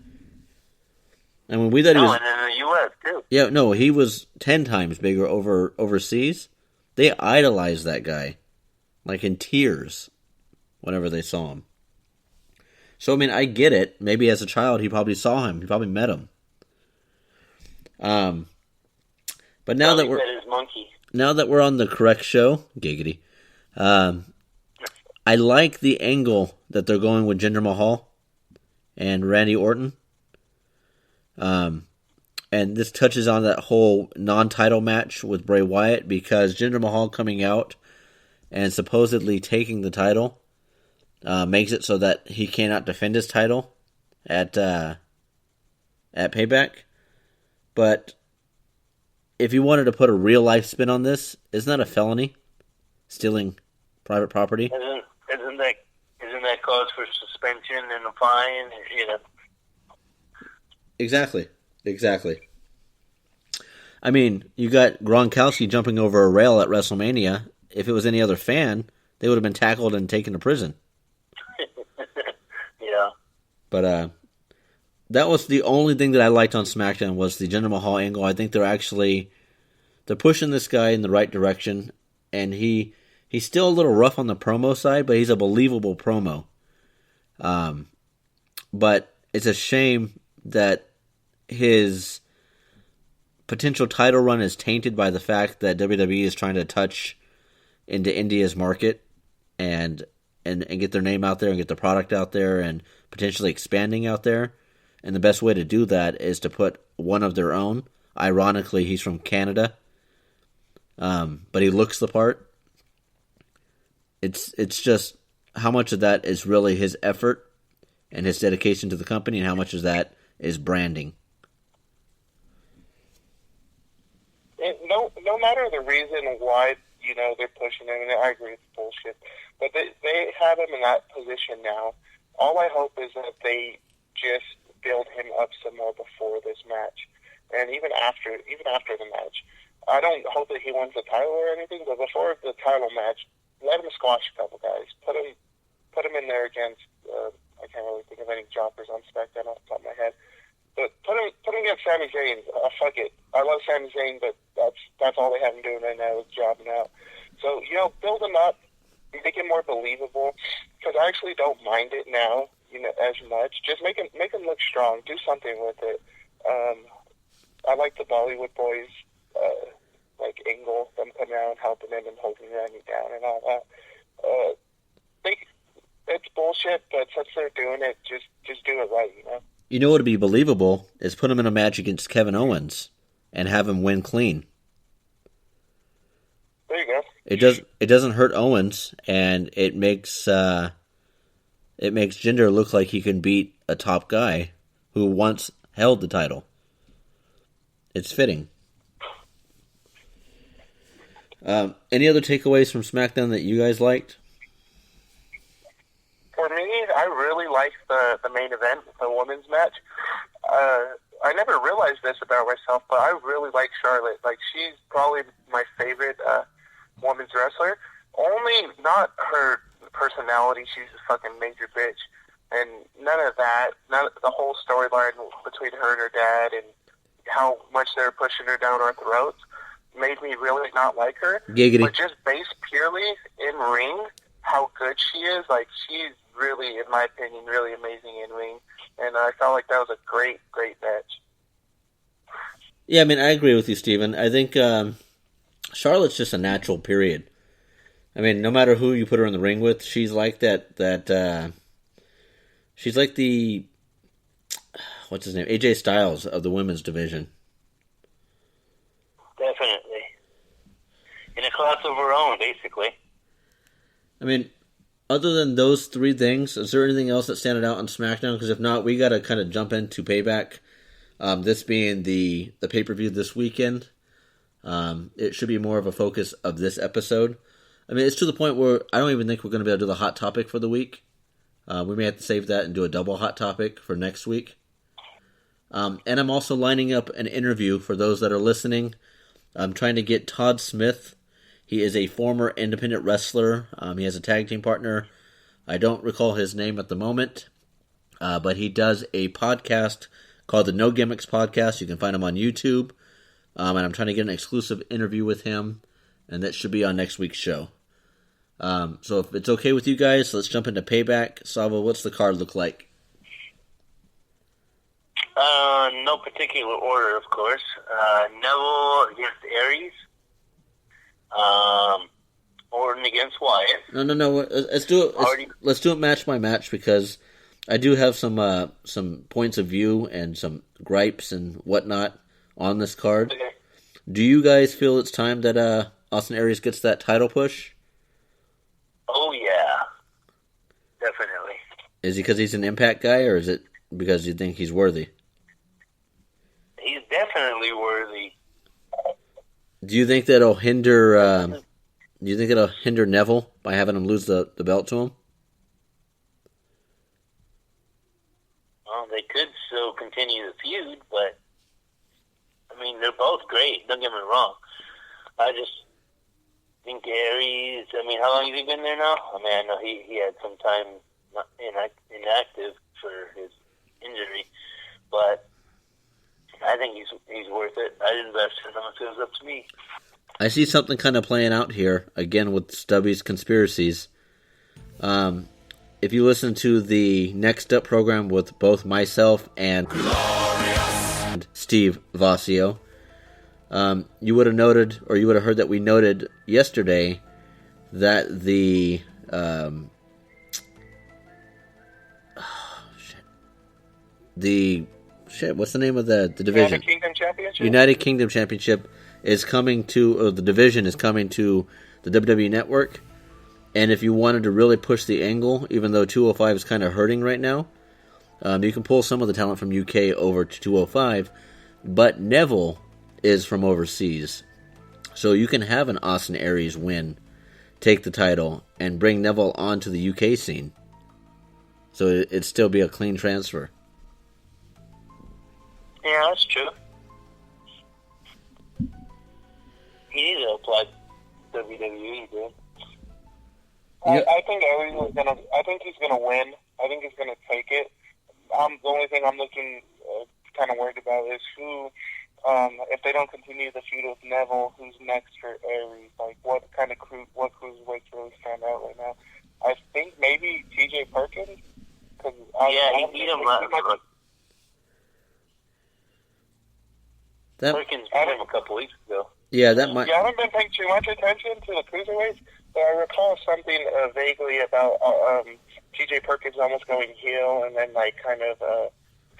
And when we thought he was... and in the U.S., too. Yeah, no, he was 10 times bigger overseas. They idolized that guy. Like in tears whenever they saw him. So, I mean, I get it. Maybe as a child he probably saw him. He probably met him. But now that we're on the correct show, giggity, I like the angle that they're going with Jinder Mahal and Randy Orton. And this touches on that whole non-title match with Bray Wyatt, because Jinder Mahal coming out and supposedly taking the title makes it so that he cannot defend his title at Payback. But if you wanted to put a real-life spin on this, isn't that a felony? Stealing private property? Isn't that cause for suspension and a fine? Exactly. I mean, you got Gronkowski jumping over a rail at WrestleMania. If it was any other fan, they would have been tackled and taken to prison. Yeah. But that was the only thing that I liked on SmackDown was the Jinder Mahal angle. I think they're pushing this guy in the right direction, and he's still a little rough on the promo side, but he's a believable promo. But it's a shame that his potential title run is tainted by the fact that WWE is trying to touch into India's market and get their name out there and get the product out there and potentially expanding out there. And the best way to do that is to put one of their own. Ironically, he's from Canada, but he looks the part. It's just how much of that is really his effort and his dedication to the company, and how much of that is branding. No matter the reason why they're pushing him, and I agree it's bullshit, but they have him in that position now. All I hope is that they just build him up some more before this match, and even after the match. I don't hope that he wins the title or anything, but before the title match, let him squash a couple guys. Put him in there against. I can't really think of any jobbers on Smackdown off the top of my head. But put him against Sami Zayn. Fuck it. I love Sami Zayn, but that's all they have him doing right now is jobbing out. So, build him up, make him more believable. Because I actually don't mind it now, as much. Just make him look strong. Do something with it. I like the Bollywood boys, like Angle, them coming out and helping him and holding Randy down and all that. It's bullshit, but since they're doing it, just do it right, You know what would be believable is put him in a match against Kevin Owens and have him win clean. There you go. It doesn't hurt Owens, and it makes Jinder look like he can beat a top guy who once held the title. It's fitting. Any other takeaways from SmackDown that you guys liked? For me, I really liked the main event, the women's match. I never realized this about myself, but I really like Charlotte. Like, she's probably my favorite women's wrestler. Only not her personality. She's a fucking major bitch. And none of the whole storyline between her and her dad and how much they were pushing her down our throats made me really not like her. Giggity. But just based purely in ring, how good she is, like, she's really, in my opinion, really amazing in ring. And I felt like that was a great, great match. Yeah, I mean, I agree with you, Steven. I think Charlotte's just a natural, period. I mean, no matter who you put her in the ring with, she's like that she's like the, what's his name, AJ Styles of the women's division. Definitely. In a class of her own, basically. I mean, other than those three things, is there anything else that standed out on SmackDown? Because if not, we got to kind of jump into Payback. This being the pay-per-view this weekend. It should be more of a focus of this episode. I mean, it's to the point where I don't even think we're going to be able to do the hot topic for the week. We may have to save that and do a double hot topic for next week. And I'm also lining up an interview for those that are listening. I'm trying to get Todd Smith. He is a former independent wrestler. He has a tag team partner. I don't recall his name at the moment. But he does a podcast called the No Gimmicks Podcast. You can find him on YouTube. And I'm trying to get an exclusive interview with him. And that should be on next week's show. So if it's okay with you guys, let's jump into Payback. Savvo, what's the card look like? No particular order, of course. Neville against Aries. Orton against Wyatt. No. Let's do it. Let's do it match by match because I do have some points of view and some gripes and whatnot on this card. Okay. Do you guys feel it's time that Austin Aries gets that title push? Oh yeah, definitely. Is he because he's an Impact guy, or is it because you think he's worthy? He's definitely worthy. Do you think that'll hinder? Do you think it'll hinder Neville by having him lose the belt to him? Well, they could still continue the feud, but I mean, they're both great. Don't get me wrong. I just think Aries. I mean, how long has he been there now? I mean, I know he had some time inactive for his injury, but I think he's worth it. I'd invest in him if it was up to me. I see something kind of playing out here, again with Stubby's conspiracies. If you listen to the Next Up program with both myself and Steve Vacio, you would have noted, or you would have heard that we noted yesterday that what's the name of the division? United Kingdom Championship? United Kingdom Championship is coming to, or the division is coming to the WWE Network. And if you wanted to really push the angle, even though 205 is kind of hurting right now, you can pull some of the talent from UK over to 205. But Neville is from overseas. So you can have an Austin Aries win, take the title, and bring Neville onto the UK scene. So it'd still be a clean transfer. Yeah, that's true. He needs to apply WWE, dude. I think Aries is gonna. I think he's gonna win. I think he's gonna take it. The only thing I'm looking kind of worried about is who. If they don't continue the feud with Neville, who's next for Aries? Like, what cruiserweights really stand out right now? I think maybe T.J. Perkins. He beat him last month. Perkins beat him a couple weeks ago. Yeah, that might. Yeah, I haven't been paying too much attention to the cruiserweights, but I recall something vaguely about T.J. Perkins almost going heel and then like kind of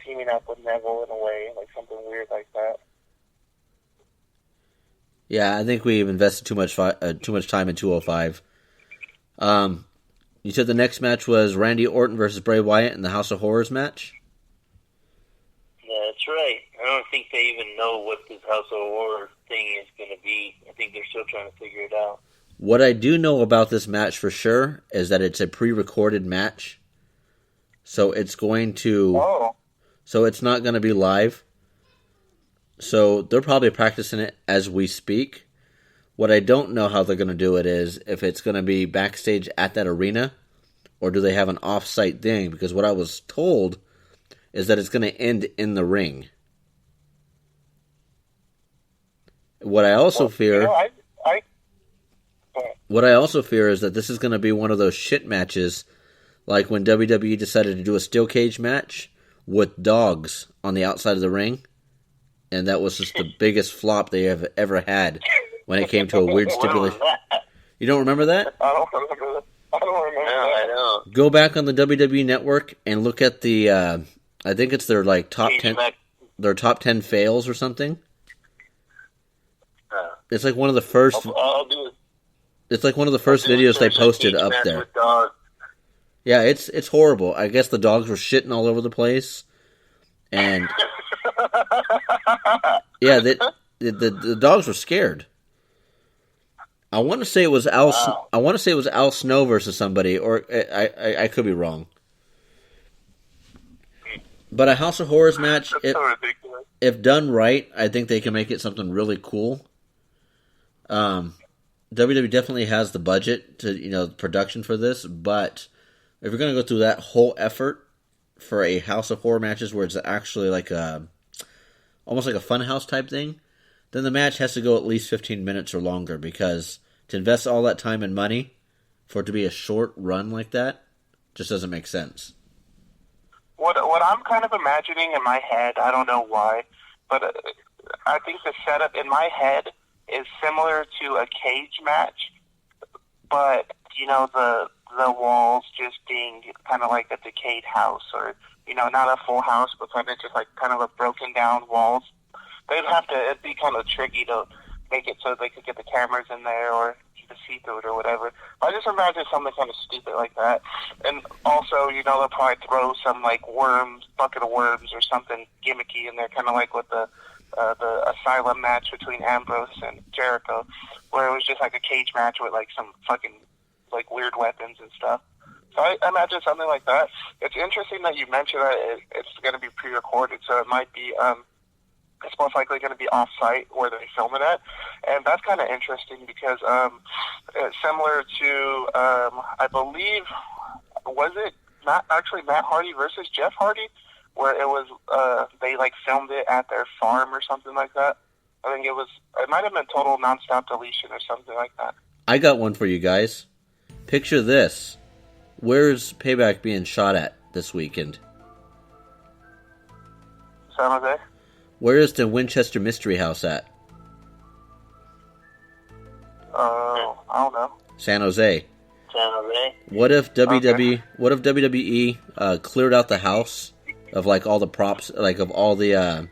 teaming up with Neville in a way, like something weird like that. Yeah, I think we've invested too much time in 205. You said the next match was Randy Orton versus Bray Wyatt in the House of Horrors match? Yeah, that's right. I don't think they even know what this House of Horror thing is going to be. I think they're still trying to figure it out. What I do know about this match for sure is that it's a pre-recorded match. So it's going to... Oh. So it's not going to be live. So they're probably practicing it as we speak. What I don't know how they're going to do it is if it's going to be backstage at that arena or do they have an off-site thing, because what I was told is that it's going to end in the ring. What I also fear... What I also fear is that this is going to be one of those shit matches like when WWE decided to do a steel cage match with dogs on the outside of the ring, and that was just the biggest flop they have ever had when it came to a weird stipulation. You don't remember that? I don't remember that. I don't. Go back on the WWE Network and look at the, I think it's their like top 10 fails or something. It's like one of the first. I'll do it. It's like one of the first videos they posted up there. Yeah, it's horrible. I guess the dogs were shitting all over the place, and yeah, the dogs were scared. I want to say it was Al. Wow. I want to say it was Al Snow versus somebody, or I could be wrong. But a House of Horrors match, if done right, I think they can make it something really cool. WWE definitely has the budget to, production for this, but if you're going to go through that whole effort for a House of Horror matches where it's actually like almost like a funhouse type thing, then the match has to go at least 15 minutes or longer, because to invest all that time and money for it to be a short run like that just doesn't make sense. What I'm kind of imagining in my head, I don't know why, but I think the setup in my head is similar to a cage match, but the walls just being kind of like a decayed house, or not a full house, but kind of just like kind of a broken down walls. It'd be kind of tricky to make it so they could get the cameras in there or to see through it or whatever. But I just imagine something kind of stupid like that. And also, they'll probably throw some like bucket of worms or something gimmicky in there, kind of like with the Asylum match between Ambrose and Jericho, where it was just like a cage match with like some fucking like weird weapons and stuff. So I imagine something like that. It's interesting that you mentioned that it's going to be pre-recorded, so it might be it's most likely going to be off-site where they film it at, and that's kind of interesting because it's similar to I believe, was it not actually Matt Hardy versus Jeff Hardy, where it was they like filmed it at their farm or something like that. I think it might have been Total Nonstop Deletion or something like that. I got one for you guys. Picture this. Where's Payback being shot at this weekend? San Jose? Where is the Winchester Mystery House at? I don't know. San Jose. San Jose? What if WWE cleared out the house of like all the props, like of all the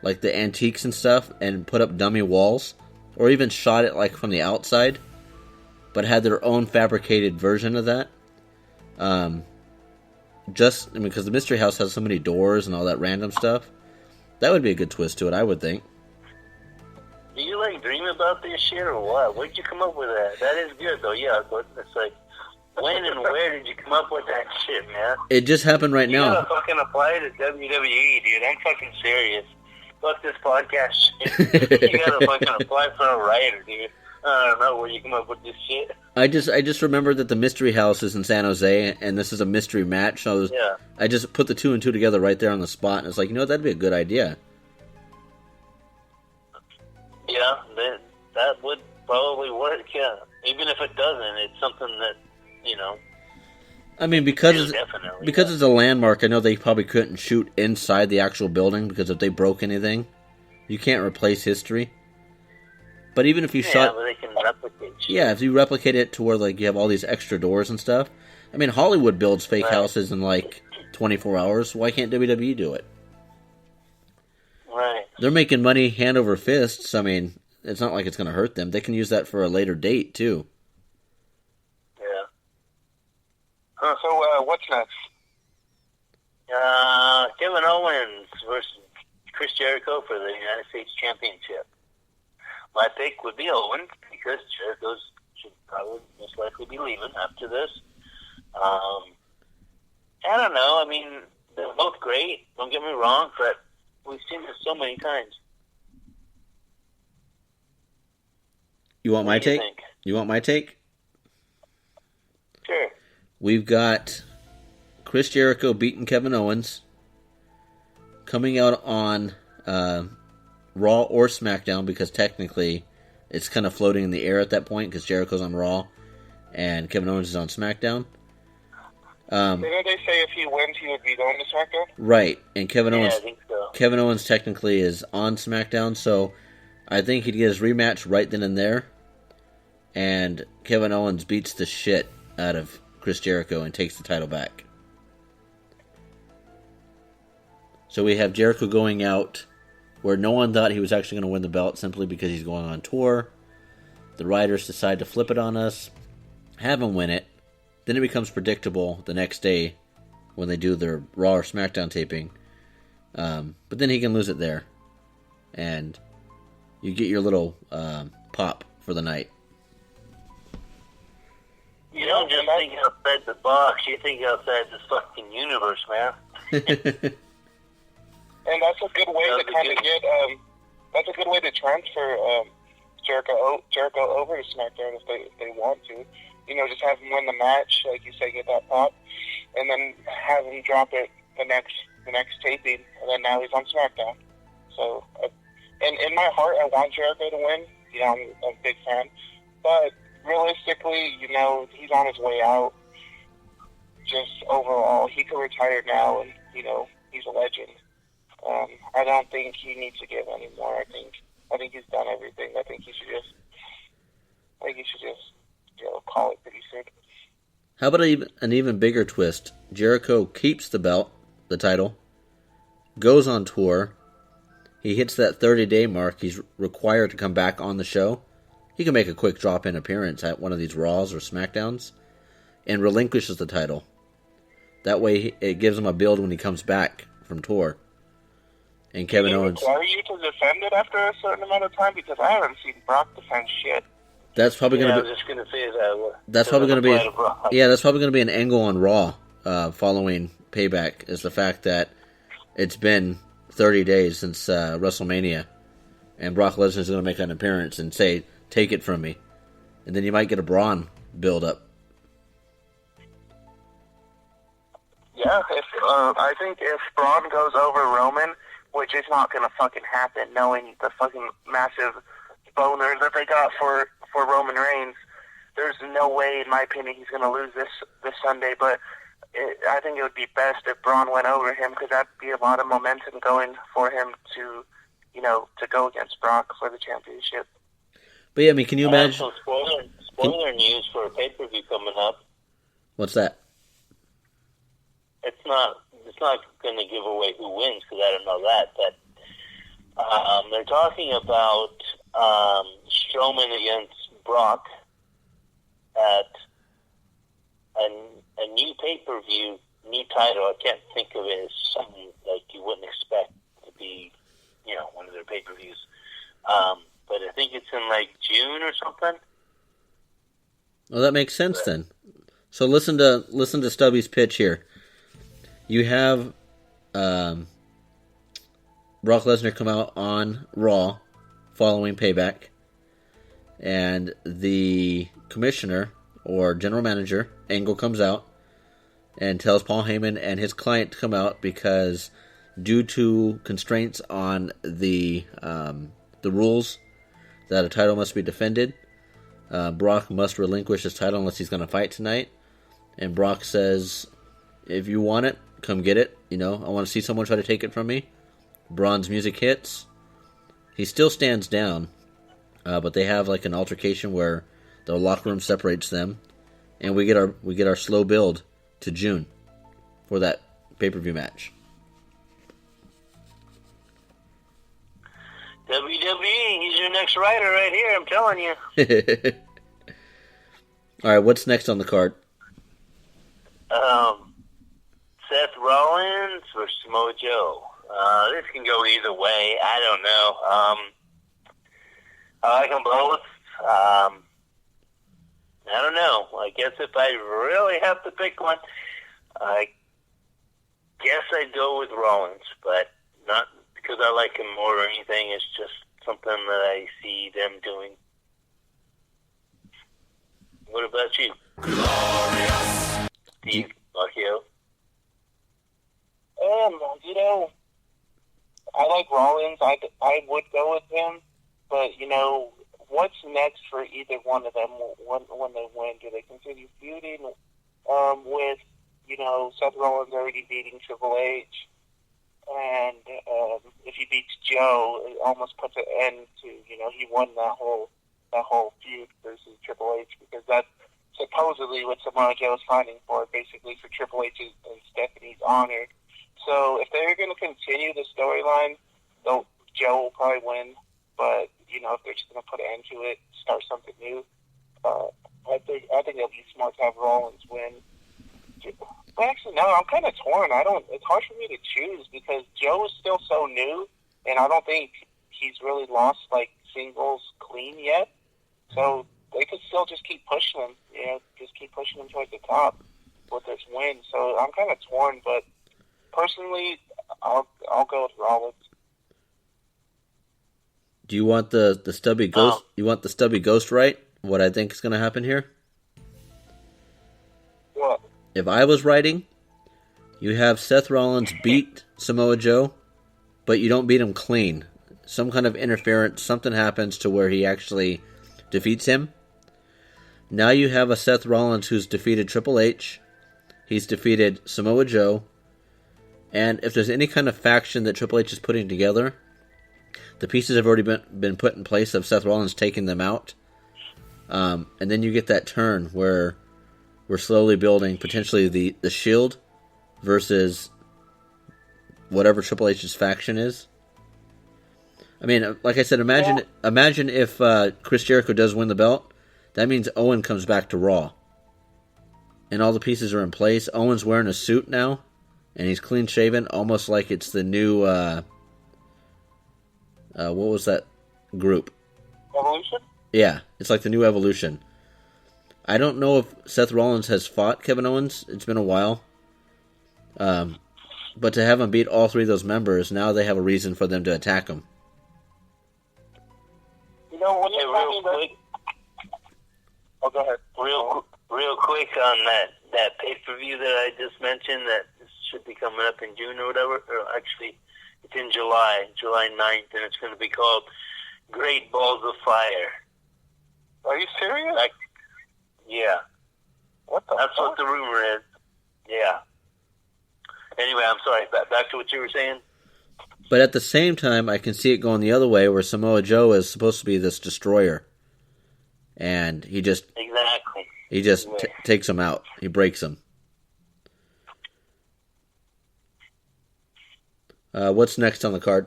like the antiques and stuff, and put up dummy walls, or even shot it like from the outside, but had their own fabricated version of that? Because the Mystery House has so many doors and all that random stuff. That would be a good twist to it, I would think. Do you like dream about this shit or what? Where'd you come up with that? That is good though, yeah. But it's like, when and where did you come up with that shit, man? It just happened right now. You gotta fucking apply to WWE, dude. I'm fucking serious. Fuck this podcast shit. You gotta fucking apply for a writer, dude. I don't know where you come up with this shit. I just remembered that the Mystery House is in San Jose, and this is a mystery match. So I just put the 2 and 2 together right there on the spot, and it's like, that'd be a good idea. Yeah, that would probably work. Yeah, even if it doesn't, it's something that I mean, because it's a landmark, I know they probably couldn't shoot inside the actual building because if they broke anything, you can't replace history. But even if you shot, but they can replicate. Yeah, if you replicate it to where like you have all these extra doors and stuff. I mean, Hollywood builds fake houses in like 24 hours. Why can't WWE do it? Right. They're making money hand over fist. I mean, it's not like it's going to hurt them. They can use that for a later date too. Yeah. So what's next? Kevin Owens versus Chris Jericho for the United States Championship. My pick would be Owens because Jericho should probably most likely be leaving after this. I don't know. I mean, they're both great. Don't get me wrong, but we've seen this so many times. You want my take? Think? You want my take? Sure. We've got Chris Jericho beating Kevin Owens, coming out on Raw or SmackDown, because technically it's kind of floating in the air at that point because Jericho's on Raw and Kevin Owens is on SmackDown. Didn't they say if he wins, he would be going to SmackDown? Right, and Kevin Owens. I think so. Kevin Owens technically is on SmackDown, so I think he'd get his rematch right then and there. And Kevin Owens beats the shit out of Chris Jericho and takes the title back. So we have Jericho going out where no one thought he was actually going to win the belt simply because he's going on tour. The writers decide to flip it on us, have him win it. Then it becomes predictable the next day when they do their Raw or SmackDown taping. But then he can lose it there. And you get your little pop for the night. You don't just think outside the box, you think outside the fucking universe, man. And that's a good way to kind of get. That's a good way to transfer Jericho over to SmackDown if they want to. Just have him win the match, like you say, get that pop, and then have him drop it the next taping, and then now he's on SmackDown. So, and in my heart, I want Jericho to win. I'm a big fan, but realistically, he's on his way out. Just overall, he could retire now, and he's a legend. I don't think he needs to give anymore. I think he's done everything. I think he should just call it pretty soon. How about an even bigger twist? Jericho keeps the belt, the title, goes on tour. He hits that 30-day mark. He's required to come back on the show. He can make a quick drop-in appearance at one of these Raws or SmackDowns and relinquishes the title. That way, it gives him a build when he comes back from tour. And Kevin Owens. Do they require you to defend it after a certain amount of time? Because I haven't seen Brock defend shit. That's probably going to be. I was just going to say that. That's probably going to be. Yeah, that's probably going to be an angle on Raw following Payback. Is the fact that it's been 30 days since WrestleMania, and Brock Lesnar is going to make an appearance and say, "Take it from me," and then you might get a Braun build up. Yeah, I think if Braun goes over Roman, which is not going to fucking happen, knowing the fucking massive boners that they got for Roman Reigns, there's no way, in my opinion, he's going to lose this Sunday. But I think it would be best if Braun went over him, because that'd be a lot of momentum going for him to go against Brock for the championship. But yeah, I mean, can you imagine? Some spoiler news for a pay-per-view coming up. What's that? It's not going to give away who wins, because I don't know that. But they're talking about Strowman against Brock at a new pay-per-view, new title. I can't think of it as something like you wouldn't expect to be, one of their pay-per-views. But I think it's in like June or something. Well, that makes sense then. So listen to Stubby's pitch here. You have Brock Lesnar come out on Raw following Payback, and the commissioner or general manager, Angle, comes out and tells Paul Heyman and his client to come out because due to constraints on the rules that a title must be defended, Brock must relinquish his title unless he's going to fight tonight. And Brock says, if you want it, come get it. I want to see someone try to take it from me. Braun's music hits. He still stands down, but they have like an altercation where the locker room separates them, and we get our slow build to June for that pay-per-view match. WWE, he's your next writer right here, I'm telling you. All right, what's next on the card? Seth Rollins versus Samoa Joe. This can go either way. I don't know. I like them both. I don't know. I guess if I really have to pick one, I guess I'd go with Rollins, but not because I like him more or anything. It's just something that I see them doing. What about you? Glorious. Steve, Vacio. I like Rollins. I would go with him, but what's next for either one of them when they win? Do they continue feuding with Seth Rollins already beating Triple H, and if he beats Joe, it almost puts an end to he won that whole feud versus Triple H, because that's supposedly what Samoa Joe is fighting for, basically for Triple H and Stephanie's honor. So if they're going to continue the storyline, Joe will probably win. But if they're just going to put an end to it, start something new, I think it'll be smart to have Rollins win. But actually, no, I'm kind of torn. It's hard for me to choose because Joe is still so new, and I don't think he's really lost singles clean yet. So they could still just keep pushing him, just keep pushing him towards the top with this win. So I'm kind of torn, but personally, I'll go with Rollins. Do you want the Stubby Ghost? You want the Stubby Ghost right? What I think is going to happen here? What? If I was writing, you have Seth Rollins beat Samoa Joe, but you don't beat him clean. Some kind of interference, something happens to where he actually defeats him. Now you have a Seth Rollins who's defeated Triple H. He's defeated Samoa Joe. And if there's any kind of faction that Triple H is putting together, the pieces have already been put in place of Seth Rollins taking them out. And then you get that turn where we're slowly building potentially the Shield versus whatever Triple H's faction is. I mean, like I said, imagine if Chris Jericho does win the belt. That means Owen comes back to Raw. And all the pieces are in place. Owen's wearing a suit now. And he's clean shaven, almost like it's the new, what was that group? Evolution? Yeah, it's like the new Evolution. I don't know if Seth Rollins has fought Kevin Owens. It's been a while. But to have him beat all three of those members, now they have a reason for them to attack him. When you're talking about... Oh, go ahead. Real quick on that pay-per-view that I just mentioned that should be coming up in June or whatever. Or actually, it's in July 9th, and it's going to be called Great Balls of Fire. Are you serious? Yeah. What the That's fuck? what the rumor is. Yeah. Anyway, I'm sorry. Back to what you were saying. But at the same time, I can see it going the other way, where Samoa Joe is supposed to be this destroyer. And he just... Exactly. He just takes him out. He breaks him. What's next on the card?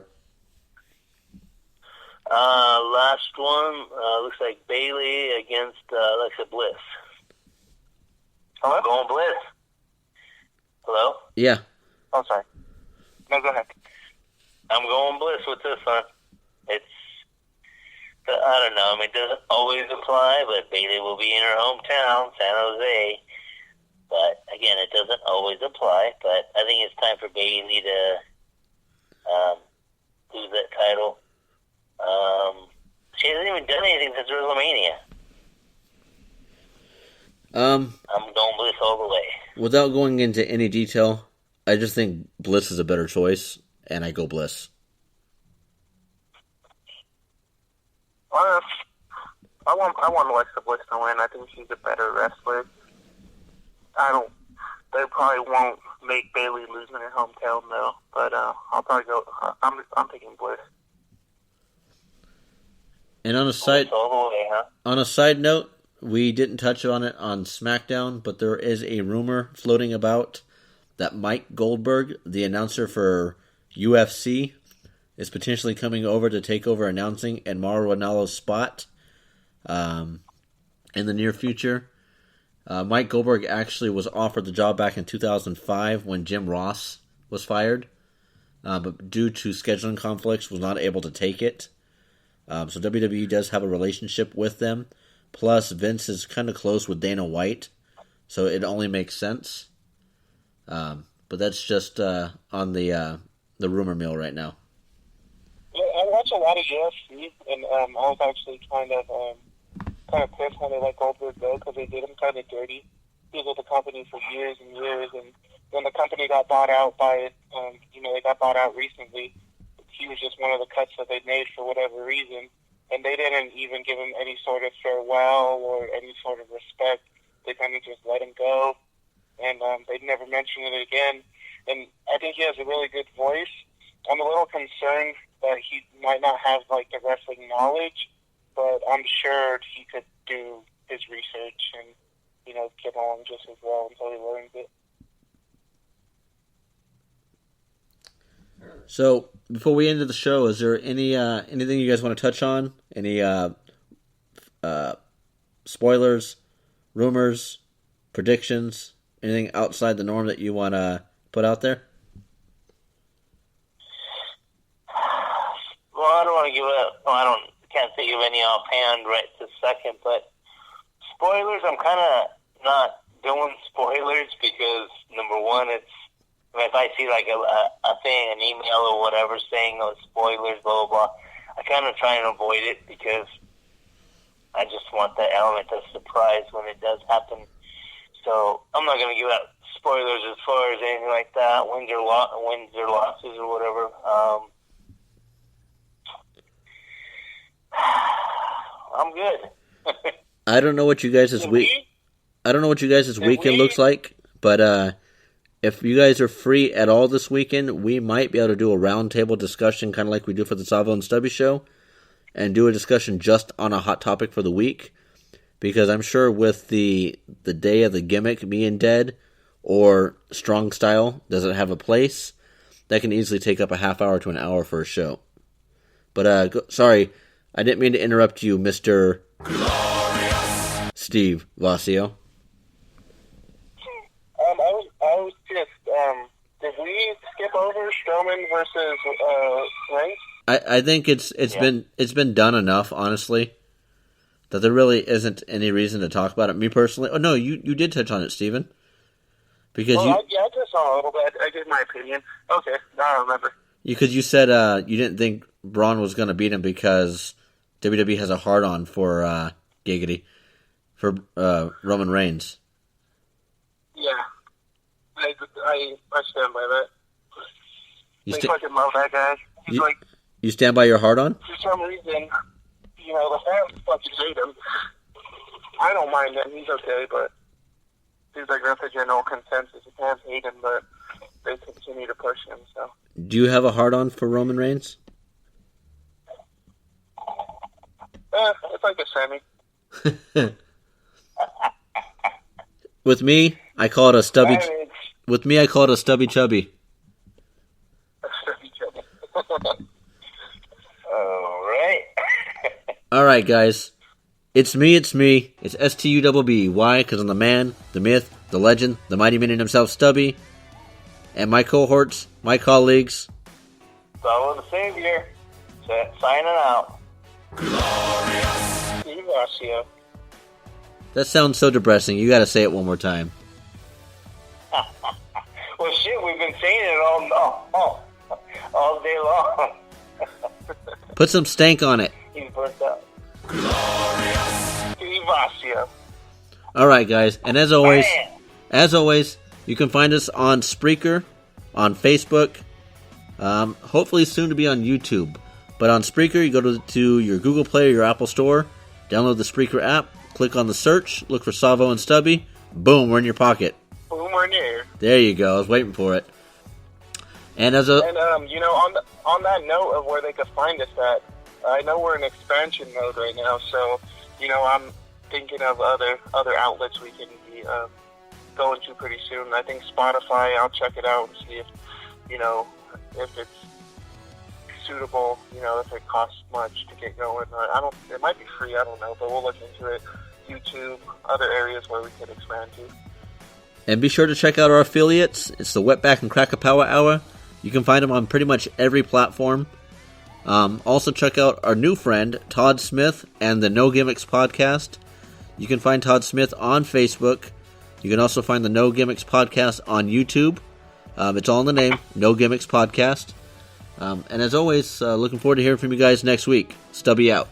Last one looks like Bayley against Alexa Bliss. Hello? I'm going Bliss. Hello? Yeah. Oh, sorry. No, go ahead. I'm going Bliss with this one. I don't know. I mean, it doesn't always apply, but Bayley will be in her hometown, San Jose. But, again, it doesn't always apply. But I think it's time for Bayley to lose that title. She hasn't even done anything since WrestleMania. I'm going Bliss all the way. Without going into any detail, I just think Bliss is a better choice, and I go Bliss. I want Alexa Bliss to win. I think she's a better wrestler. They probably won't make Bayley lose in her hometown though. But I'll probably go. I'm taking Bliss. And on a side note, we didn't touch on it on SmackDown, but there is a rumor floating about that Mike Goldberg, the announcer for UFC, is potentially coming over to take over announcing in Mauro Ranallo's spot in the near future. Mike Goldberg actually was offered the job back in 2005 when Jim Ross was fired, but due to scheduling conflicts was not able to take it. So WWE does have a relationship with them. Plus, Vince is kind of close with Dana White, so it only makes sense. But that's just on the rumor mill right now. Yeah, I watch a lot of UFC, and I was actually kind of pissed when they let Goldberg go because they did him kind of dirty. He was with the company for years and years, and when the company got bought out by, they got bought out recently, he was just one of the cuts that they made for whatever reason, and they didn't even give him any sort of farewell or any sort of respect. They kind of just let him go, and they never mentioned it again. And I think he has a really good voice. I'm a little concerned that he might not have like the wrestling knowledge, but I'm sure he could do his research and get along just as well until he learns it. So before we end the show, is there anything you guys want to touch on? Any spoilers, rumors, predictions, anything outside the norm that you want to put out there? Well, I don't want to give up. Can't think of any offhand right this second. But spoilers, I'm kind of not doing spoilers because number one, if I see like a thing, an email or whatever saying spoilers, blah blah blah, I kind of try and avoid it because I just want that element of surprise when it does happen. So I'm not going to give out spoilers as far as anything like that, wins or losses or whatever. I'm good. I don't know what you guys' weekend looks like, but if you guys are free at all this weekend, we might be able to do a roundtable discussion, kind of like we do for the Savvo and Stubby show, and do a discussion just on a hot topic for the week. Because I'm sure with the day of the gimmick being dead, or strong style doesn't have a place, that can easily take up a half hour to an hour for a show. But sorry, I didn't mean to interrupt you, Mr. Glorious Steve Vacio. I was just, did we skip over Strowman versus Reigns? I think it's been done enough, honestly, that there really isn't any reason to talk about it. Me personally, oh no, you did touch on it, Steven. Because I just saw a little bit. I gave my opinion. Okay, now I remember. Because you said you didn't think Braun was going to beat him because WWE has a hard-on for Roman Reigns. Yeah, I stand by that. I fucking love that guy. He's you stand by your hard-on? For some reason, the fans fucking hate him. I don't mind him. He's okay, but seems like that's the general consensus. The fans hate him, but they continue to push him. So, do you have a hard-on for Roman Reigns? It's like a semi. With me, I call it a stubby. With me, I call it a stubby chubby. A stubby chubby. All right, guys. It's me. It's STUBB. Why? Because I'm the man, the myth, the legend, the mighty man himself, Stubby, and my cohorts, my colleagues. Follow the Savior. Signing out. Glorious. Steve Vacio. That sounds so depressing. You got to say it one more time. Well, shit, we've been saying it all day long. Put some stank on it. He's burnt out. Vacio. All right, guys, and as always, you can find us on Spreaker, on Facebook, hopefully soon to be on YouTube. But on Spreaker, you go to your Google Play or your Apple Store, download the Spreaker app, click on the search, look for Savvo and Stubby, boom, we're in your pocket. Boom, we're near. There you go. I was waiting for it. And on that note of where they could find us at, I know we're in expansion mode right now, so I'm thinking of other outlets we can be going to pretty soon. I think Spotify, I'll check it out and see if it's suitable, if it costs much to get going. It might be free, I don't know, but we'll look into it. YouTube, other areas where we could expand to. And be sure to check out our affiliates. It's the Wetback and Crack-A-Power Hour. You can find them on pretty much every platform. Also check out our new friend, Todd Smith, and the No Gimmicks podcast. You can find Todd Smith on Facebook. You can also find the No Gimmicks podcast on YouTube. It's all in the name, No Gimmicks Podcast. And as always, looking forward to hearing from you guys next week. Stubby out.